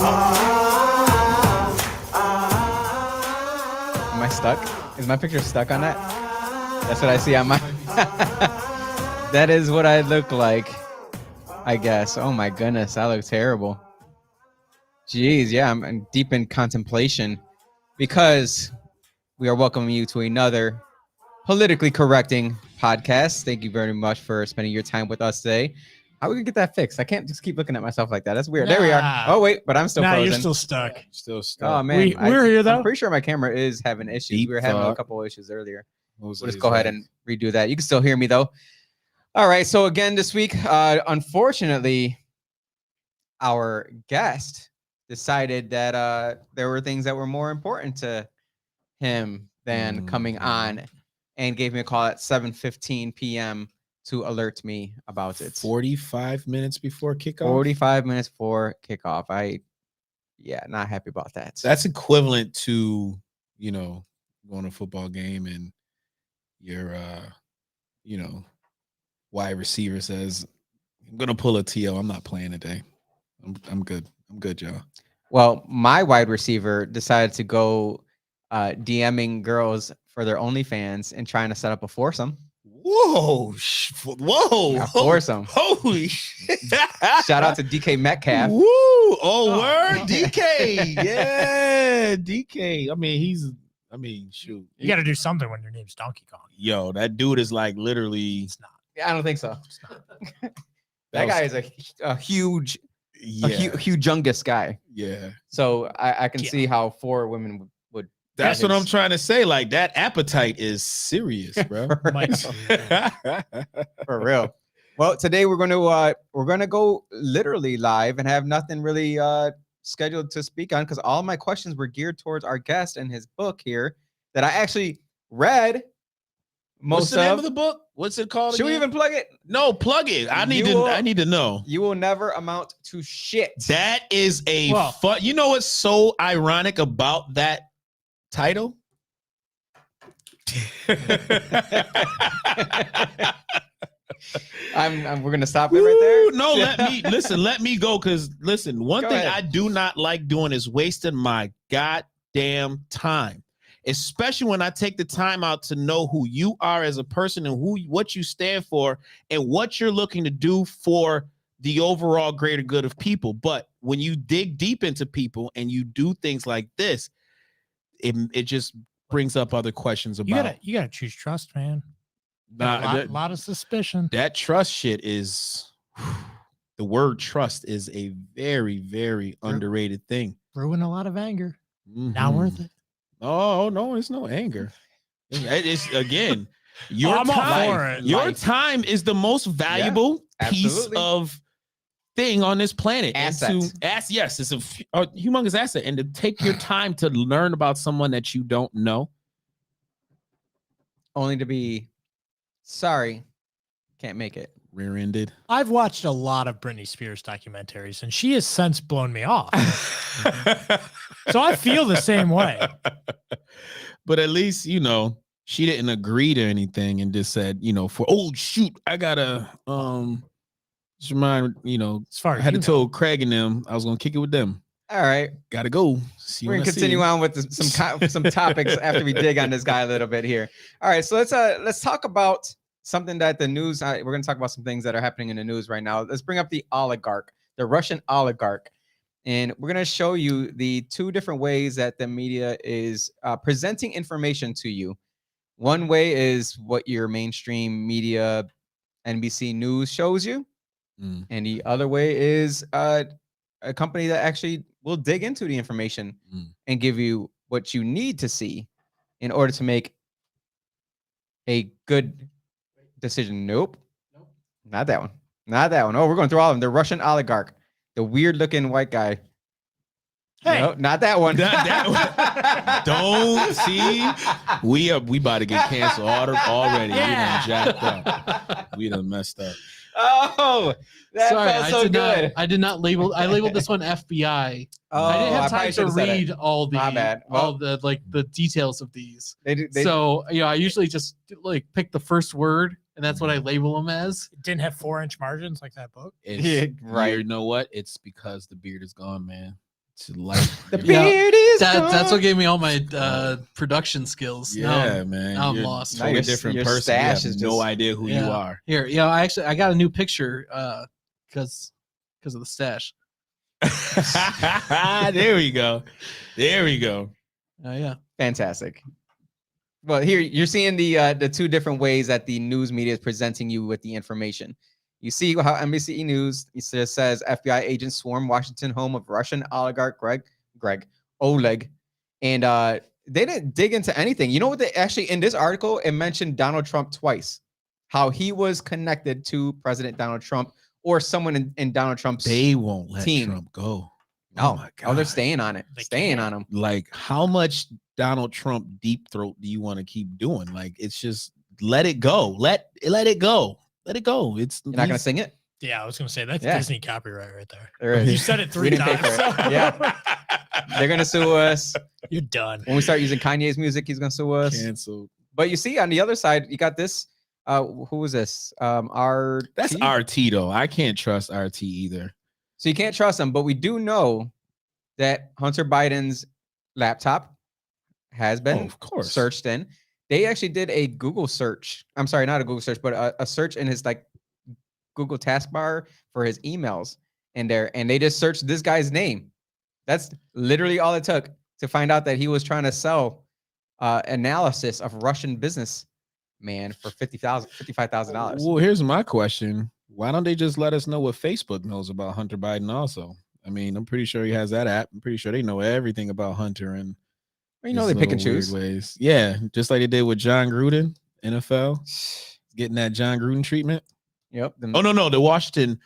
Am I stuck? Is my picture stuck on that? That's what I see on my... That is what I look like, I guess. Oh my goodness, I look terrible. Jeez, yeah, I'm deep in contemplation because we are welcoming you to another politically correcting podcast. Thank you very much for spending your time with us today. How we gonna get that fixed? I can't just keep looking at myself like that. That's weird. There we are. Oh wait, but I'm still frozen. You're still stuck. Still stuck. Oh man, we're here though. I'm pretty sure my camera is having issues. Deep we were having a thought. couple of issues earlier. We'll Jose's just go ahead and redo that. You can still hear me though. All right. So again, this week, unfortunately, our guest decided that there were things that were more important to him than coming on, and gave me a call at 7:15 p.m. to alert me about it. 45 minutes before kickoff. 45 minutes before kickoff. Not happy about that. That's equivalent to, going to a football game and your, wide receiver says, "I'm gonna pull a TO. I'm not playing today. I'm good. I'm good, y'all." Well, my wide receiver decided to go DMing girls for their OnlyFans and trying to set up a foursome. Whoa. Yeah, foursome. Holy shit. Shout out to DK Metcalf. Woo. Oh, word. DK. Yeah. DK. Shoot. You got to do something when your name's Donkey Kong. Yo, that dude is like literally. It's not. Yeah, I don't think so. That guy is a huge, humongous guy. Yeah. So I can see how 4 women would. That's what I'm trying to say. Like, that appetite is serious, bro. For real. Well, today we're gonna go literally live and have nothing really scheduled to speak on because all my questions were geared towards our guest and his book here that I actually read. What's the name of the book? What's it called? Should we even plug it? No, plug it. I need to know. You will never amount to shit. That is fun. You know what's so ironic about that title? We're gonna stop it right there. No, let me go, because one thing I do not like doing is wasting my goddamn time. Especially when I take the time out to know who you are as a person and what you stand for and what you're looking to do for the overall greater good of people. But when you dig deep into people and you do things like this, it just brings up other questions about. You gotta choose trust, man. A lot of suspicion. That trust shit is the word trust is a very, very underrated thing. Ruin a lot of anger. Mm-hmm. Not worth it. Oh no, it's no anger. It's again, your time is the most valuable piece of thing on this planet. Asset. Yes, it's a humongous asset. And to take your time to learn about someone that you don't know, only to be sorry, can't make it. Rear-ended. I've watched a lot of Britney Spears documentaries, and she has since blown me off. So I feel the same way. But at least, she didn't agree to anything and just said, I gotta just remind, as far as I had told Craig and them I was gonna kick it with them. All right. Gotta go. We're gonna continue on with some topics after we dig on this guy a little bit here. All right, so let's talk about something that the news. We're going to talk about some things that are happening in the news right now. Let's bring up the oligarch, the Russian oligarch, and we're going to show you the 2 different ways that the media is presenting information to you. One way is what your mainstream media, NBC News, shows you, and the other way is a company that actually will dig into the information and give you what you need to see in order to make a good decision. Nope. Not that one. Oh, we're going through all of them. The Russian oligarch, the weird looking white guy. Hey, no, not that one. Don't see. We about to get canceled already. Yeah. We done jacked up. We done messed up. Oh, that felt so good. I did not label. I labeled this one FBI. Oh, I didn't have time to read all the the details of these. So I usually just pick the first word, and that's what I label them as. It didn't have 4-inch margins like that book. Right. You know what? It's because the beard is gone, man. Like the beard is that's what gave me all my production skills. Yeah, man. Now I'm you're lost. Totally your different your person. You stash have is no just- idea who you are. Here, I got a new picture because of the stash. There we go. There we go. Yeah. Fantastic. Well, here you're seeing the two different ways that the news media is presenting you with the information. You see how NBC News says FBI agents swarm Washington home of Russian oligarch Oleg, and they didn't dig into anything. You know what? They actually in this article it mentioned Donald Trump twice, how he was connected to President Donald Trump or someone in Donald Trump's. They won't let team. Trump go. No, Oh my God. they're staying on it. They Staying can't. on him. Like, how much Donald Trump deep throat do you want to keep doing? Like, it's just let it go. Let it go. Let it go. It's You're not gonna sing it. Yeah, I was gonna say that's Yeah. Disney copyright right there. There is. You said it We 3 didn't pay times. for it. so- Yeah. They're gonna sue us. You're done. When we start using Kanye's music, he's gonna sue us. canceled. But you see, on the other side, you got this. Who is this? That's RT though. I can't trust RT either. So you can't trust him. But we do know that Hunter Biden's laptop has been of course. searched in. They actually did a Google search. I'm sorry, not a Google search, but a search in his like Google taskbar for his emails in there, and they just searched this guy's name. That's literally all it took to find out that he was trying to sell analysis of Russian business man for $55,000. Well, here's my question. Why don't they just let us know what Facebook knows about Hunter Biden also? I mean, I'm pretty sure he has that app. I'm pretty sure they know everything about Hunter and You know they pick and his little choose. weird ways. Yeah, just like they did with John Gruden, NFL, getting that John Gruden treatment. Yep. Oh no, the Washington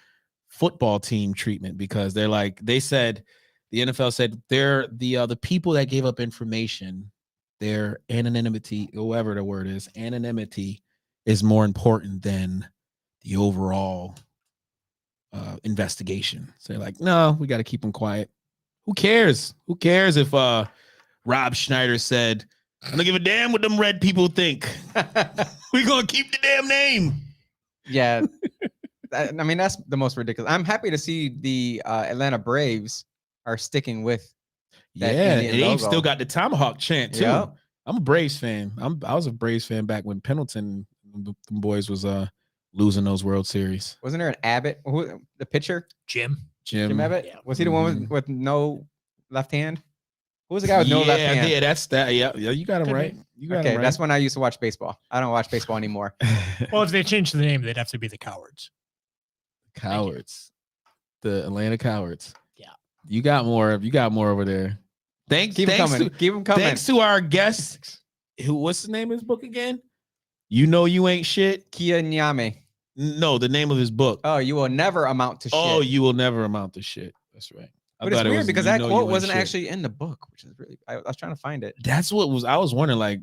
football team treatment, because they said the NFL said they're the people that gave up information, their anonymity, whatever the word is, anonymity is more important than the overall investigation. So they're like, no, we got to keep them quiet. Who cares? Who cares if Rob Schneider said, I don't give a damn what them red people think. We're gonna keep the damn name. Yeah. I mean, that's the most ridiculous. I'm happy to see the Atlanta Braves are sticking with that Yeah, Indian and they've logo. still got the Tomahawk chant too. Yep. I'm a Braves fan. I was a Braves fan back when Pendleton, the boys was losing those World Series. Wasn't there an Abbott, the pitcher, Jim. Jim Abbott? Yeah. Was he the one with no left hand? Who was the guy with no left hand? Yeah, that's that. Yeah, you got him right. You got Okay, him right. that's when I used to watch baseball. I don't watch baseball anymore. Well, if they changed the name, they'd have to be the Cowards. Cowards. The Atlanta Cowards. Yeah. You got more over there. Thanks. Keep them coming. Keep them coming. Thanks to our guest. What's the name of his book again? You Know You Ain't Shit. Kia Nyame. No, the name of his book. Oh, you will never amount to shit. Oh, you will never amount to shit. That's right. But it's weird because that quote wasn't actually in the book, which is really. I was trying to find it. That's what was. I was wondering, like,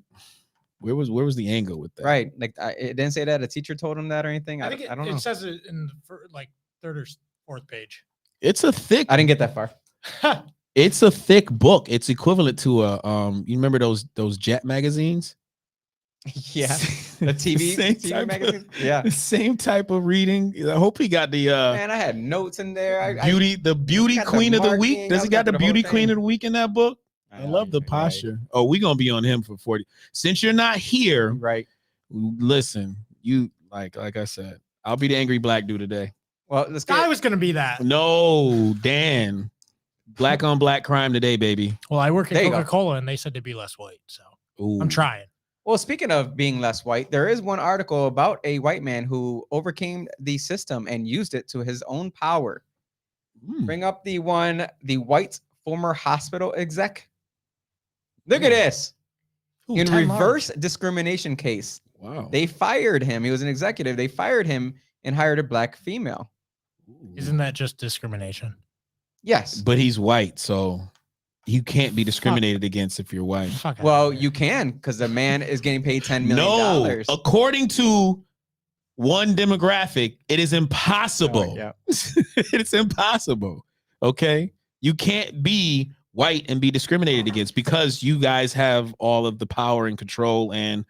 where was the angle with that? Right, like it didn't say that a teacher told him that or anything. I don't know. It says it in like third or fourth page. It's a thick. I didn't get that far. It's a thick book. It's equivalent to a you remember those Jet magazines? Yeah, the TV magazine. Yeah, The same type of reading. I hope he got the man, I had notes in there. the beauty got the queen of the marking. week. Does I he got the looked at the beauty whole queen thing. of the week in that book? I love the posture. Oh, we're gonna be on him for 40. Since you're not here, Right. listen, you like I said, I'll be the angry black dude today. Well, let's I get. was going to be that. No, Dan. Black on black crime today, baby. Well, I work at There you go. Coca-Cola, and they said to be less white, so Ooh. I'm trying. Well, speaking of being less white, there is one article about a white man who overcame the system and used it to his own power. Bring up the white former hospital exec. Look at this. Ooh, In 10 reverse large. discrimination case, Wow. they fired him. He was an executive. They fired him and hired a black female. Isn't that just discrimination? Yes. But he's white, so you can't be discriminated against if you're white. Fuck outta Well, here. you can because the man is getting paid $10 million. No, according to one demographic, it is impossible. Oh, yeah. It's impossible. Okay, you can't be white and be discriminated against because you guys have all of the power and control and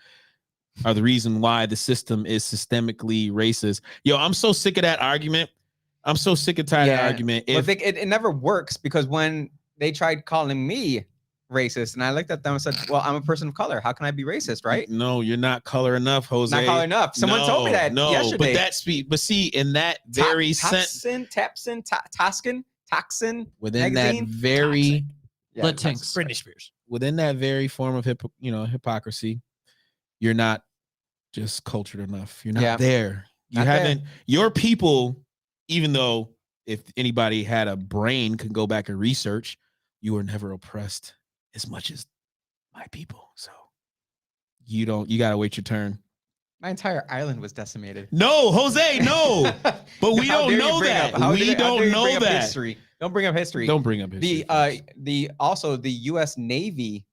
are the reason why the system is systemically racist. Yo, I'm so sick of that argument. I'm so sick and tired of that argument. But it never works because when they tried calling me racist, and I looked at them and said, well, I'm a person of color. How can I be racist, right? No, you're not color enough, Jose. Not color enough. Someone told me that yesterday. But see, in that very toxin within magazine? that very Latinx. Britney Spears. Within that very form of hypocrisy, you're not just cultured enough. You're not there. You haven't. Your people, even though if anybody had a brain, could go back and research, you were never oppressed as much as my people. So you gotta wait your turn. My entire island was decimated. No, Jose, no. But we don't know that. We don't know that. History. Don't bring up history. Don't bring up history. The U.S. Navy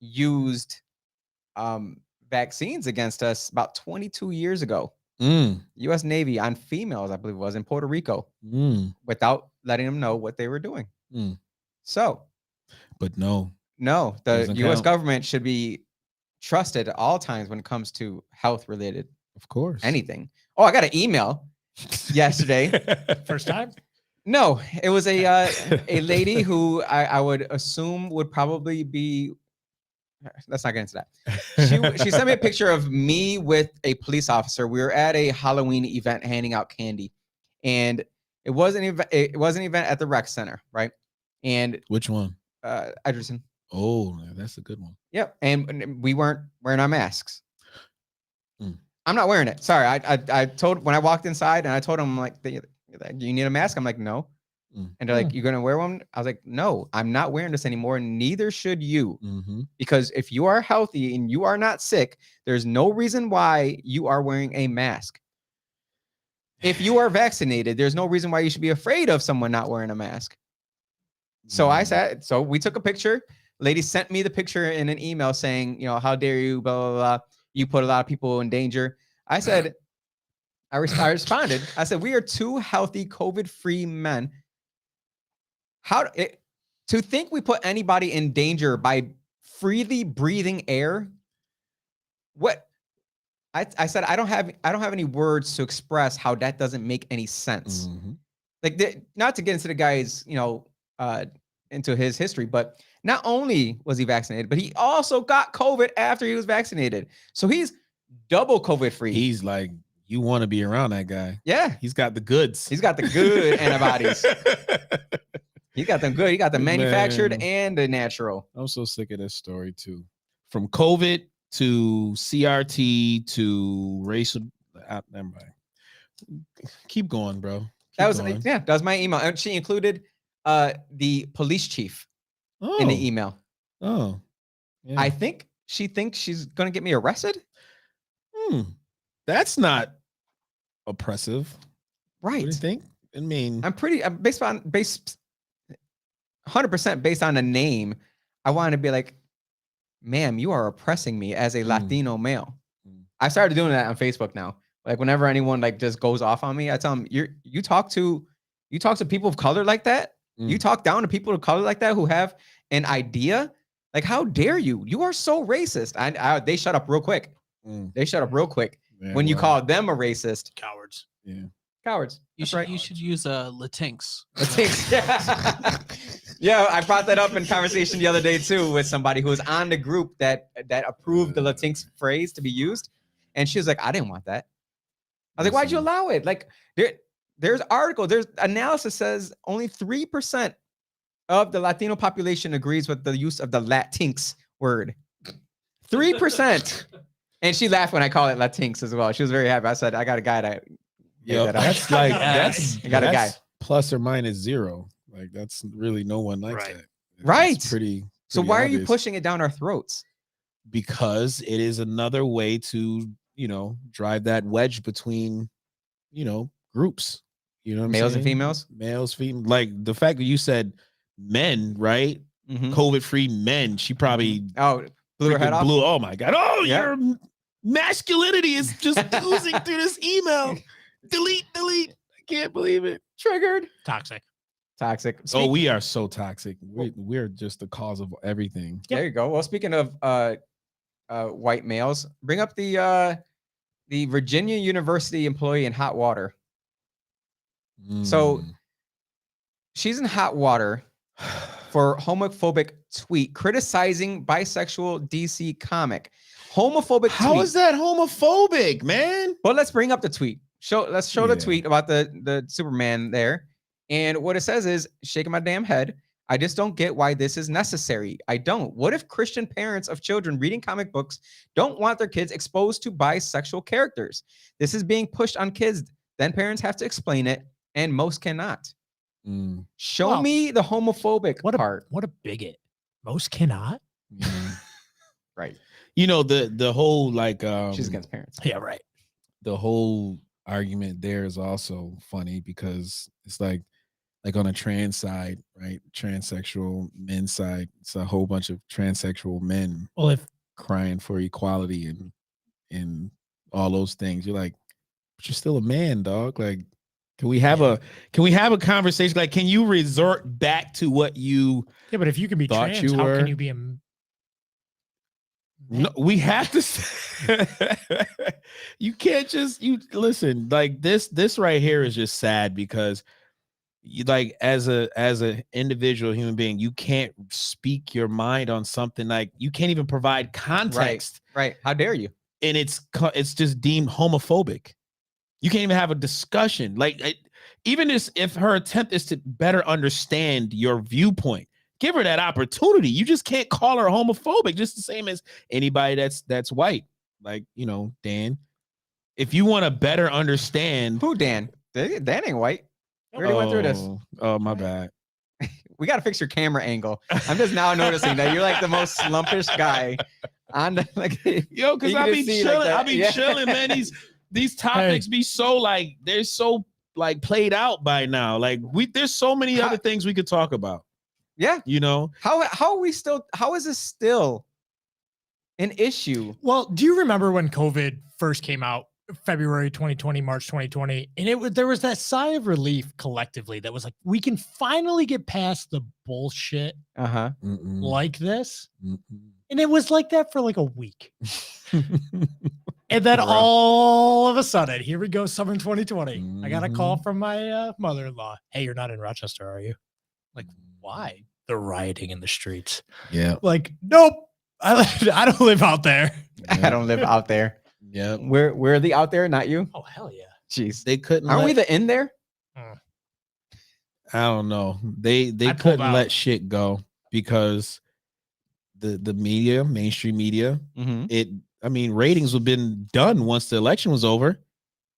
used vaccines against us about 22 years ago. U.S. Navy on females, I believe it was, in Puerto Rico, without letting them know what they were doing. So, but no, the U.S. government should be trusted at all times when it comes to health related, of course, anything. Oh, I got an email yesterday. First time? No, it was a lady who I would assume would probably be. Let's not get into that. She sent me a picture of me with a police officer. We were at a Halloween event handing out candy, and it was an event. It was an event at the rec center, right? And which one? Edgerton. Oh, that's a good one. Yep, and we weren't wearing our masks. I'm not wearing it. Sorry, I told when I walked inside and I told them like, you need a mask? I'm like, no. And they're like, you're gonna wear one? I was like, no, I'm not wearing this anymore. Neither should you, because if you are healthy and you are not sick, there's no reason why you are wearing a mask. If you are vaccinated, there's no reason why you should be afraid of someone not wearing a mask. So we took a picture. Lady sent me the picture in an email saying, how dare you, blah, blah, blah. You put a lot of people in danger. I said, I responded. I said, we are two healthy, COVID-free men. To think we put anybody in danger by freely breathing air? What? I said, I don't have any words to express how that doesn't make any sense. Like, not to get into the guy's, into his history, but not only was he vaccinated, but he also got COVID after he was vaccinated. So he's double COVID free. He's like, you want to be around that guy. Yeah. He's got the goods. He's got the good antibodies. He got them good. He got the manufactured and the natural. I'm so sick of this story too. From COVID to CRT to racial. Never mind. Keep going, bro. That was my email. And she included the police chief in the email. Oh, yeah. I think she thinks she's gonna get me arrested. That's not oppressive, right? What do you think? I mean, I'm based 100% based on a name. I want to be like, ma'am, you are oppressing me as a Latino male. I started doing that on Facebook now. Like whenever anyone like just goes off on me, I tell them, you talk to people of color like that. You talk down to people of color like that who have an idea. Like, how dare you? You are so racist. They shut up real quick. They shut up real quick when you call them a racist. Cowards. Yeah. Cowards. You should use Latinx. Latinx. Yeah. Yeah, I brought that up in conversation the other day too with somebody who was on the group that approved the Latinx phrase to be used, and she was like, "I didn't want that." I was like, "Why'd you allow it?" Like, there's analysis says only 3% of the Latino population agrees with the use of the Latinx word. 3%. And she laughed when I called it Latinx as well. She was very happy. I said, I got a guy that. Yeah, that's like I got a guy plus or minus 0. Like that's really no one likes that. Right. It's pretty. So why are you pushing it down our throats? Because it is another way to, drive that wedge between, groups. You know what I'm males saying? And females? Males, females. Like the fact that you said men, right? COVID-free men. She probably blew her head off. Oh my God. Oh, your masculinity is just oozing through this email. Delete. I can't believe it. Triggered. Toxic. We are so toxic. We're just the cause of everything. There you go. Well, speaking of white males, bring up the Virginia University employee in hot water. So she's in hot water for homophobic tweet criticizing bisexual DC comic. Homophobic How tweet. is that homophobic, man? Well, let's bring up the tweet. Let's show the tweet about the Superman there. And what it says is, shaking my damn head. I just don't get why this is necessary. I don't. What if Christian parents of children reading comic books don't want their kids exposed to bisexual characters? This is being pushed on kids. Then parents have to explain it, and most cannot. Show me the homophobic part. What a bigot. Most cannot. Right. You know, the whole like she's against parents. Yeah, right. The whole argument there is also funny because it's like on a trans side, right? Transsexual men's side, it's a whole bunch of transsexual men crying for equality and all those things. You're like, but you're still a man, dog. Like, can we have a conversation? Like, can you resort back to what you but if you can be trans, how can you be a No, we have to. You can't just listen. Like this right here is just sad because you like as a individual human being, you can't speak your mind on something. Like you can't even provide context. Right. How dare you? And it's just deemed homophobic. You can't even have a discussion. Like even if her attempt is to better understand your viewpoint, give her that opportunity. You just can't call her homophobic, just the same as anybody that's white. Like, you know, Dan, if you want to better understand who Dan ain't white. We already went through this. Oh, my bad. We got to fix your camera angle. I'm just now noticing that you're like the most slumpish guy on the like. Yo, because I be chilling. Like I be chilling, man. These topics be so like they're so like played out by now. Like there's so many other things we could talk about. Yeah. You know, how is this still an issue? Well, do you remember when COVID first came out, February 2020, March 2020, and there was that sigh of relief collectively that was like, we can finally get past the bullshit like this. And it was like that for like a week. And then all of a sudden, here we go, summer 2020. I got a call from my mother-in-law. Hey, you're not in Rochester, are you? Like, why? They're rioting in the streets. Yeah. Like, nope. I don't live out there. I don't live out there. Yeah. We're the out there, not you. Oh, hell yeah. Jeez. They couldn't. Aren't we the in there? I don't know. They couldn't let shit go because the media, mainstream media, ratings would have been done once the election was over.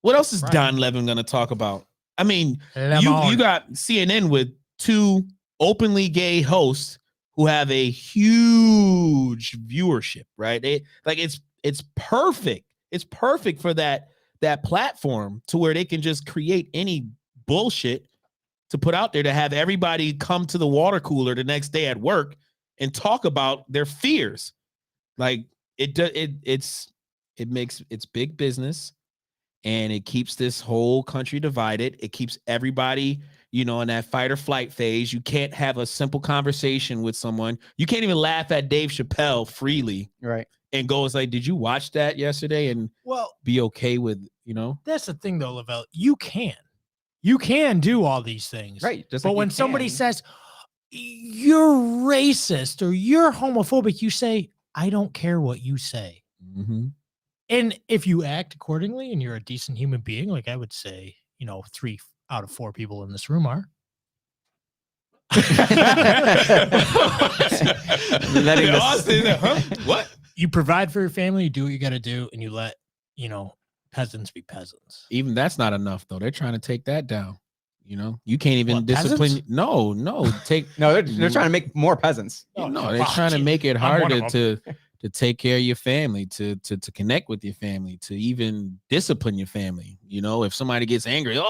What else is Don Levin going to talk about? I mean, you got CNN with two openly gay hosts who have a huge viewership, right? It's perfect. It's perfect for that platform to where they can just create any bullshit to put out there to have everybody come to the water cooler the next day at work and talk about their fears. Like it's big business, and it keeps this whole country divided. It keeps everybody, you know, in that fight or flight phase. You can't have a simple conversation with someone. You can't even laugh at Dave Chappelle freely. Right. And go, it's like, did you watch that yesterday? And be okay with, you know? That's the thing though, Lavelle. You can do all these things. Right. But like when somebody says you're racist or you're homophobic, you say, I don't care what you say. Mm-hmm. And if you act accordingly and you're a decent human being, like I would say, you know, 3 out of 4 people in this room are. Letting Austin, what? You provide for your family, you do what you got to do, and you let, you know, peasants be peasants. Even that's not enough, though. They're trying to take that down. You know, you can't even discipline. Peasants? No, they're trying to make more peasants. No, they're trying to make it harder to take care of your family, to connect with your family, to even discipline your family. You know, if somebody gets angry,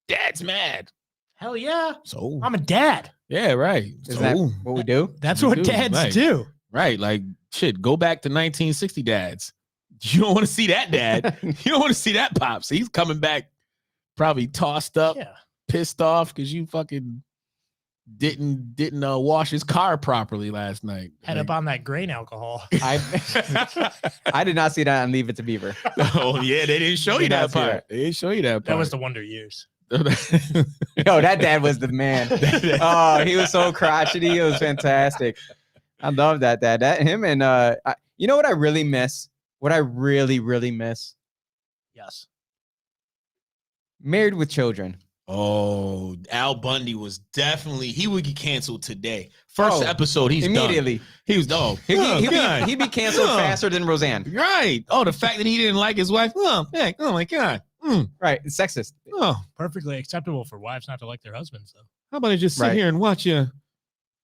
dad's mad. Hell yeah. So I'm a dad. Yeah, right. Is that what we do? That's what dads do. Right. Like, shit, go back to 1960 dads. You don't want to see that dad. You don't want to see that pops. He's coming back probably tossed up, pissed off because you fucking didn't wash his car properly last night. Head up on that grain alcohol. I did not see that on Leave It to Beaver. Oh, yeah, they didn't show you that part. They didn't show you that part. That was the Wonder Years. Yo, that dad was the man. Oh, he was so crotchety. It was fantastic. I love that dad. That him and you know what I really miss? What I really, really miss? Yes. Married with Children. Oh, Al Bundy was definitely, he would get canceled today. First episode, he's immediately. Done. He was he'd be canceled faster than Roseanne. Right. Oh, the fact that he didn't like his wife. Oh, heck, oh my God. Right. It's sexist. Oh, perfectly acceptable for wives not to like their husbands, though. How about I just sit here and watch you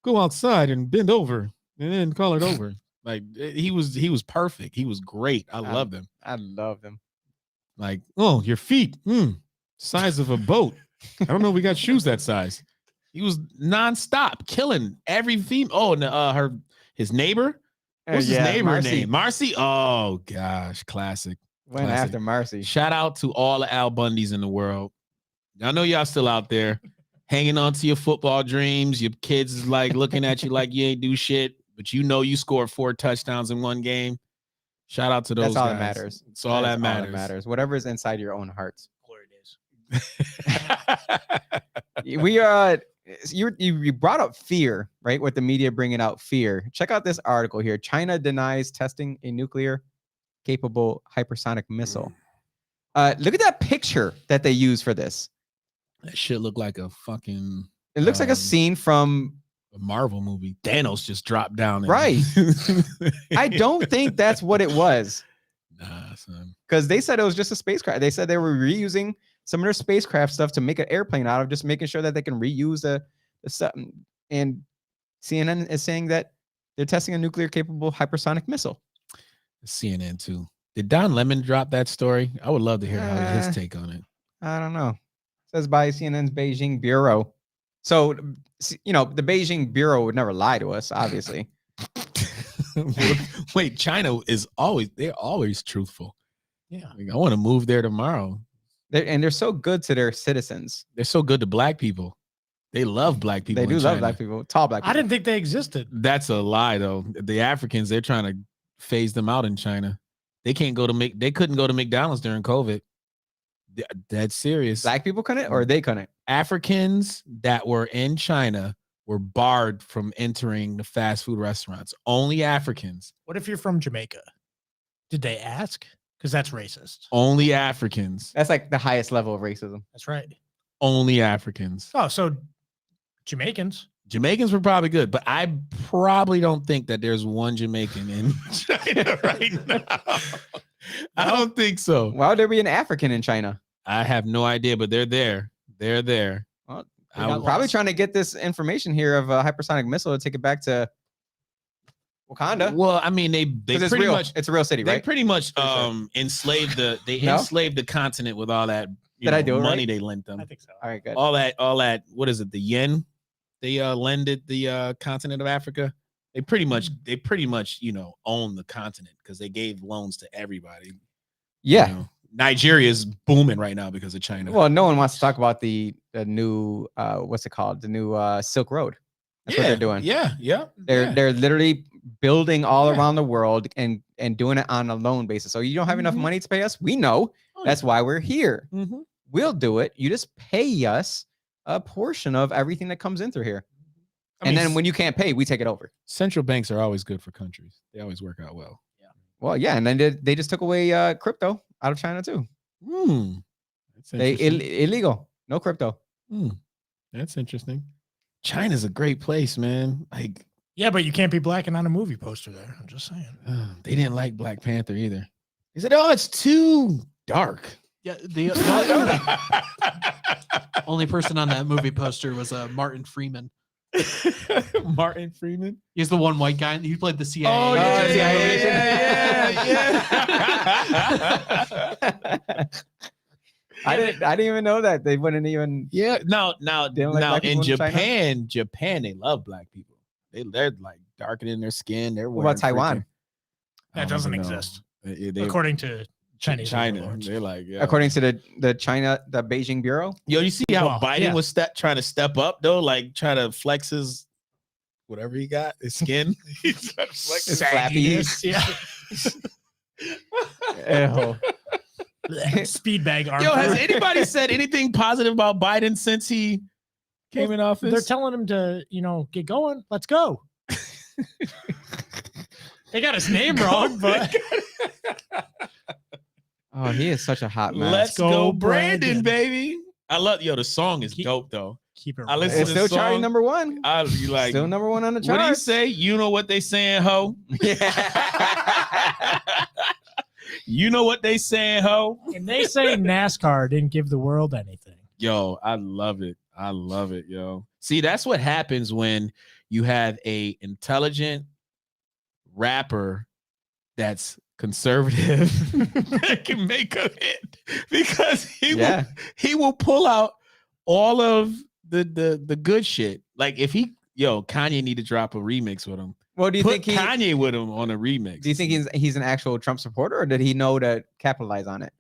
go outside and bend over and then call it over? Like he was perfect. He was great. I loved him. I loved him. Like, oh, your feet, size of a boat. I don't know if we got shoes that size. He was nonstop killing every female. Oh, his neighbor. What's his neighbor name? Marcy. Oh gosh, classic. Went after Marcy. Shout out to all the Al Bundys in the world. I know y'all still out there hanging on to your football dreams. Your kids is like looking at you like you ain't do shit, but you know you scored 4 touchdowns in one game. Shout out to those guys. That's all that matters. It's all that matters. Whatever is inside your own hearts. Glory days. You brought up fear, right? With the media bringing out fear. Check out this article here. China denies testing a nuclear capable hypersonic missile. Look at that picture that they use for this. That shit looked like a fucking. It looks like a scene from a Marvel movie. Thanos just dropped down. Right. I don't think that's what it was. Nah, son. Because they said it was just a spacecraft. They said they were reusing some of their spacecraft stuff to make an airplane out of, just making sure that they can reuse the stuff. And CNN is saying that they're testing a nuclear capable hypersonic missile. CNN too. Did Don Lemon drop that story? I would love to hear his take on it. I don't know. It says by CNN's Beijing bureau. So, you know, the Beijing bureau would never lie to us, obviously. Wait, China they're always truthful. Yeah. Like, I want to move there tomorrow. They're so good to their citizens. They're so good to black people. They love black people. They do love black people. Tall black people. I didn't think they existed. That's a lie, though. The Africans, they're trying to phase them out in China. They couldn't go to McDonald's during COVID. That's serious. Black people couldn't, or they couldn't? Africans that were in China were barred from entering the fast food restaurants. Only Africans. What if you're from Jamaica? Did they ask? Because that's racist. Only Africans. That's like the highest level of racism. That's right. Only Africans. Oh, so Jamaicans were probably good, but I probably don't think that there's one Jamaican in China right now. I don't think so. Why would there be an African in China? I have no idea, but they're there. They're there. Well, I'm probably trying to get this information here of a hypersonic missile to take it back to Wakanda. Well, I mean, they pretty much, it's a real city, right? They pretty much enslaved the continent with all that money they lent them. I think so. All right, good. All that, what is it? The yen they lended the continent of Africa. They pretty much own the continent because they gave loans to everybody. Yeah. Nigeria is booming right now because of China. Well, no one wants to talk about the new what's it called? The new Silk Road. That's what they're doing. Yeah. They're literally building all around the world and doing it on a loan basis. So you don't have enough money to pay us? We know. That's why we're here. We'll do it. You just pay us a portion of everything that comes in through here. And then when you can't pay, we take it over. Central banks are always good for countries. They always work out well. Yeah. Well, yeah. And then they just took away crypto out of China too. Illegal. No crypto. That's interesting. China's a great place, man. Like, yeah, but you can't be black and on a movie poster there. I'm just saying. They didn't like Black Panther either. He said, "Oh, it's too dark." Yeah, the only person on that movie poster was Martin Freeman. Martin Freeman? He's the one white guy. He played the CIA. Oh, yeah. I didn't even know that. They wouldn't even. Yeah. Now in Japan, they love black people. They're like darkening their skin. What about Taiwan? That doesn't exist. According to Chinese China, they're like, according to the Beijing bureau. Yo, you see how Biden was trying to step up though, like trying to flex his whatever he got, his skin. He's trying to flex his flappies. Yeah. Speed bag arm. Yo, has anybody said anything positive about Biden since he came in office? They're telling him to, get going. Let's go. They got his name wrong, but oh, he is such a hot mess. Let's go, Brandon, baby. I love the song is dope though. Keep it. I listen it's to still charting number one. I be like, still number one on the chart. What do you say? You know what they saying, ho? Yeah. You know what they saying, ho? And they say NASCAR didn't give the world anything. Yo, I love it. I love it, yo. See, that's what happens when you have a intelligent rapper that's conservative that can make a hit, because he will pull out all of the good shit. Like if Kanye need to drop a remix with him. Well, do you think Kanye with him on a remix? Do you think he's an actual Trump supporter, or did he know to capitalize on it?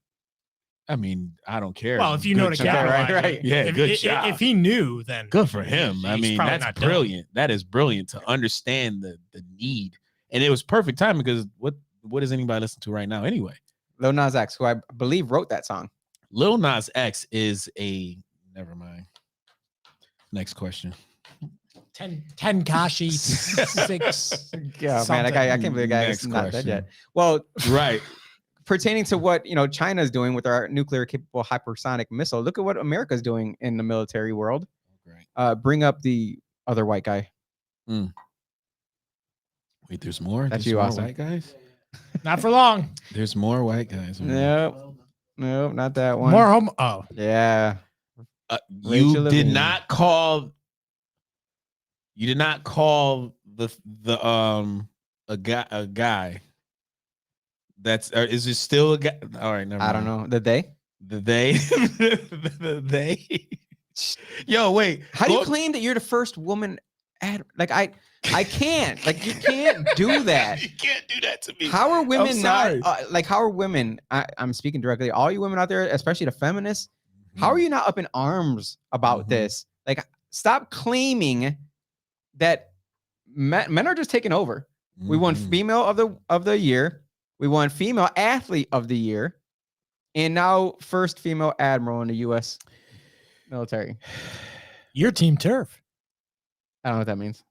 I mean, I don't care. Well, if you know to capitalize, right? Yeah, good job. If he knew, then good for him. I mean, that's brilliant. That is brilliant to understand the need, and it was perfect time because what does anybody listen to right now anyway? Lil Nas X, who I believe wrote that song. Lil Nas X is never mind. Next question. 10 Kashi 6. Yeah, man, I can't believe the guy is not dead yet. Well, right. Pertaining to what China is doing with our nuclear capable hypersonic missile, look at what America's doing in the military world. Right. Bring up the other white guy. Wait, there's more. That's there's you, more Austin. white guys. Not for long. There's more white guys. Nope, not that one. More home. Oh, yeah. You did not call. You did not call a guy. That's is it still a guy? All right, never mind. I don't know. The they. The they. Yo, wait. How do you claim that you're the first woman? I can't. Like you can't do that. You can't do that to me. How are women not? How are women? I'm speaking directly. All you women out there, especially the feminists. How are you not up in arms about this? Like, stop claiming that men are just taking over. We won female of the year. We won female athlete of the year, and now first female admiral in the U.S. military. Your team turf. I don't know what that means.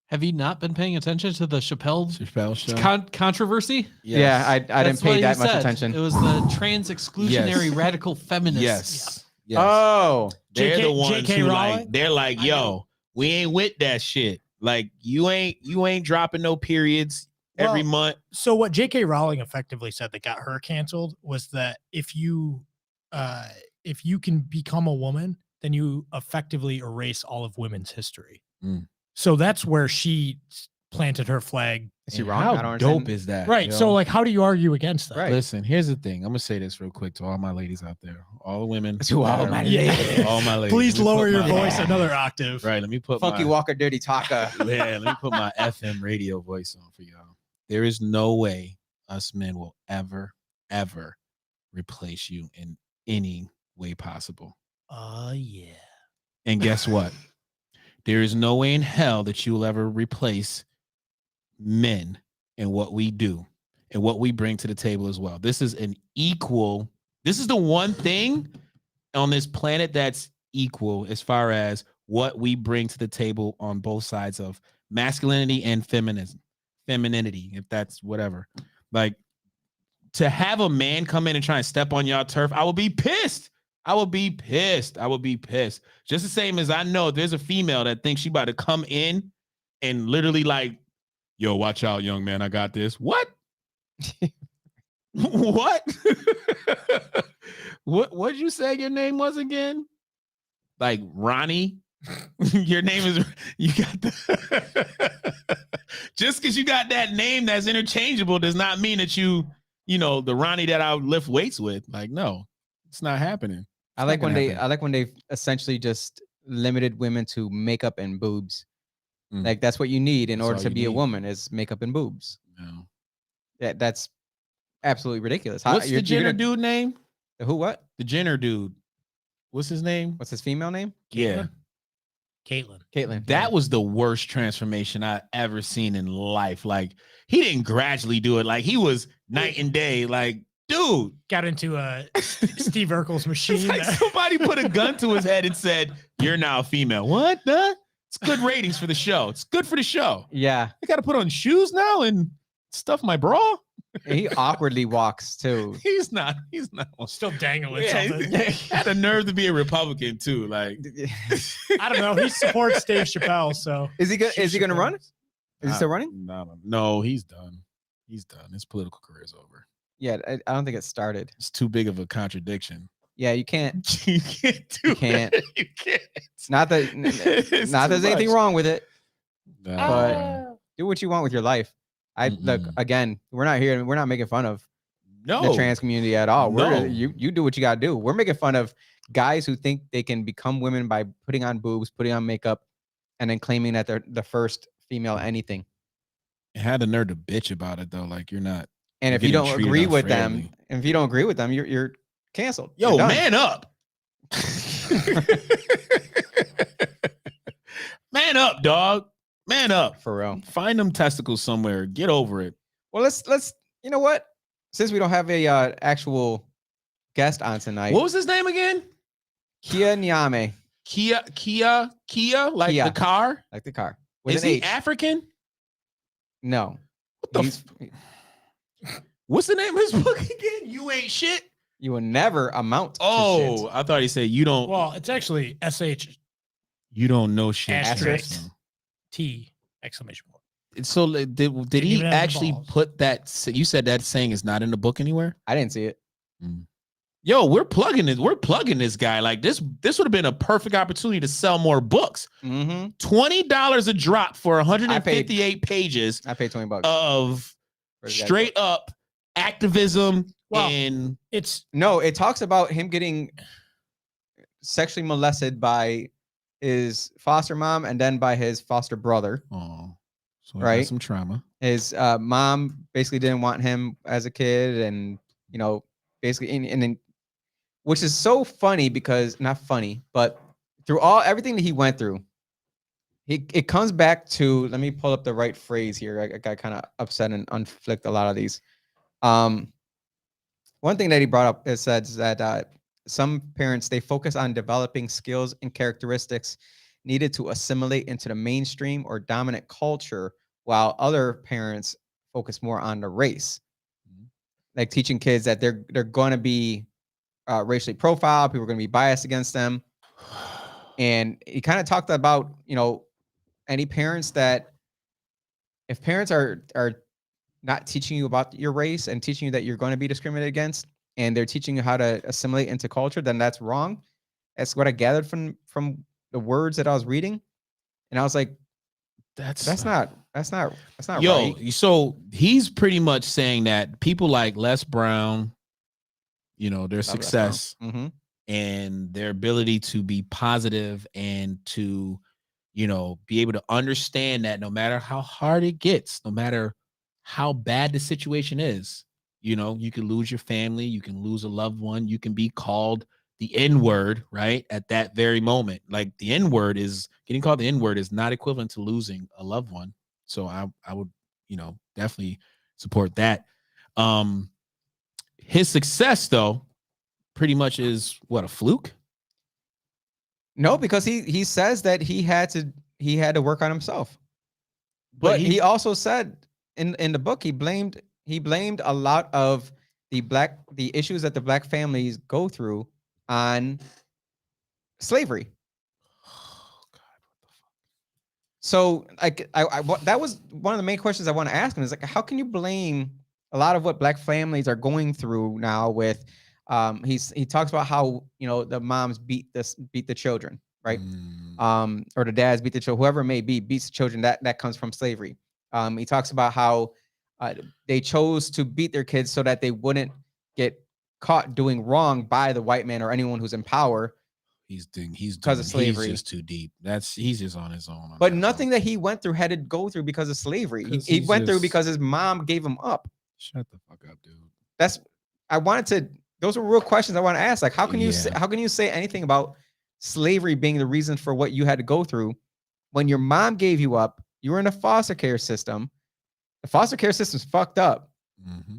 Have you not been paying attention to the Chappelle show controversy? Yes. Yeah, I didn't pay that much attention. It was the trans exclusionary radical feminists. Yes. Oh, they're the ones who they're like, yo, we ain't with that shit. Like you ain't dropping no periods every month. So what J.K. Rowling effectively said that got her canceled was that if you can become a woman, then you effectively erase all of women's history. So that's where she planted her flag. Is she wrong? How dope is that? Right. So like, how do you argue against that? Right. Listen, here's the thing. I'm gonna say this real quick to all my ladies out there, all the women, to all my ladies. All my ladies. Please lower your voice another octave. Right. Let me put Funky Walker Dirty Talker. Let me put my FM radio voice on for y'all. There is no way us men will ever replace you in any way possible. Yeah. And guess what? There is no way in hell that you will ever replace men and what we do and what we bring to the table as well. This is the one thing on this planet that's equal as far as what we bring to the table on both sides of masculinity and femininity, if that's whatever. Like, to have a man come in and try and step on y'all turf, I will be pissed. I will be pissed. Just the same as I know there's a female that thinks she about to come in and literally like, yo, watch out, young man. I got this. What? What? What'd you say your name was again? Like Ronnie? Your name is, you got the, just because you got that name that's interchangeable does not mean that you know, the Ronnie that I lift weights with. Like, no, it's not happening. I like when they essentially just limited women to makeup and boobs. Like that's what you need in order to be a woman is makeup and boobs. No. That's absolutely ridiculous. What's the Jenner dude name? The who? What? The Jenner dude. What's his name? What's his female name? Yeah. Caitlyn. That was the worst transformation I ever seen in life. Like he didn't gradually do it. Like he was night and day. Like dude. Got into Steve Urkel's machine. It's like somebody put a gun to his head and said, "You're now a female." What? It's good ratings for the show. It's good for the show. Yeah. I got to put on shoes now and stuff my bra. He awkwardly walks too. He's not still dangling. He had a nerve to be a Republican too. Like, I don't know. He supports Dave Chappelle. So is he going to run? Is he still running? No, he's done. He's done. His political career is over. Yeah, I don't think it started. It's too big of a contradiction. Yeah, you can't. You can't do it. You can't. Not that there's anything wrong with it. But do what you want with your life. Look, again, we're not making fun of the trans community at all. You do what you gotta do. We're making fun of guys who think they can become women by putting on boobs, putting on makeup, and then claiming that they're the first female anything. It had the nerve to bitch about it though. Like, you're not. And if you don't agree with them, you're canceled. Yo, man up. Man up, dog. Man up. For real. Find them testicles somewhere. Get over it. Well, let's you know what? Since we don't have a actual guest on tonight. What was his name again? Kia Nyame. Kia, like Kia. the car? Like the car. Is he African? No. What's the name of his book again? You Ain't Shit? You will never amount to shit. I thought he said you don't. Well, it's actually SH. You don't know shit. Asterisk T exclamation point. So did he actually put that? You said that saying is not in the book anywhere? I didn't see it. Yo, we're plugging it. We're plugging this guy. Like, this would have been a perfect opportunity to sell more books. $20 a drop for 158 pages. I paid $20 of straight up activism. Well, and it talks about him getting sexually molested by his foster mom and then by his foster brother. Oh, so right? Some trauma. His mom basically didn't want him as a kid, and basically, and then, which is so funny because not funny, but through everything that he went through, it comes back to. Let me pull up the right phrase here. I got kind of upset and unflicked a lot of these. One thing that he brought up is that some parents, they focus on developing skills and characteristics needed to assimilate into the mainstream or dominant culture, while other parents focus more on the race, like teaching kids that they're going to be racially profiled, people are going to be biased against them. And he kind of talked about, any parents that if parents are not teaching you about your race and teaching you that you're going to be discriminated against, and they're teaching you how to assimilate into culture, then that's wrong. That's what I gathered from the words that I was reading. And I was like, that's not right. So he's pretty much saying that people like Les Brown, their success and their ability to be positive and to, be able to understand that no matter how hard it gets, no matter how bad the situation is, you can lose your family, you can lose a loved one, you can be called the N-word, right? At that very moment. Like, the N-word getting called the N-word is not equivalent to losing a loved one. So I would, definitely support that. His success though, pretty much is what, a fluke? No, because he says that he had to work on himself. But he also said in the book, he blamed a lot of the issues that the black families go through on slavery. Oh God, what the fuck? So like that was one of the main questions I want to ask him, is like, how can you blame a lot of what black families are going through now with he talks about how the moms beat the children, right? Or the dads beat the children, whoever it may be beats the children. That comes from slavery. He talks about how they chose to beat their kids so that they wouldn't get caught doing wrong by the white man or anyone who's in power. He's because of slavery. He's just too deep. He's just on his own. But nothing that he went through had to go through because of slavery. He went through because his mom gave him up. Shut the fuck up, dude. Those were real questions I want to ask. Like, how can you say anything about slavery being the reason for what you had to go through when your mom gave you up? You were in a foster care system. The foster care system's fucked up.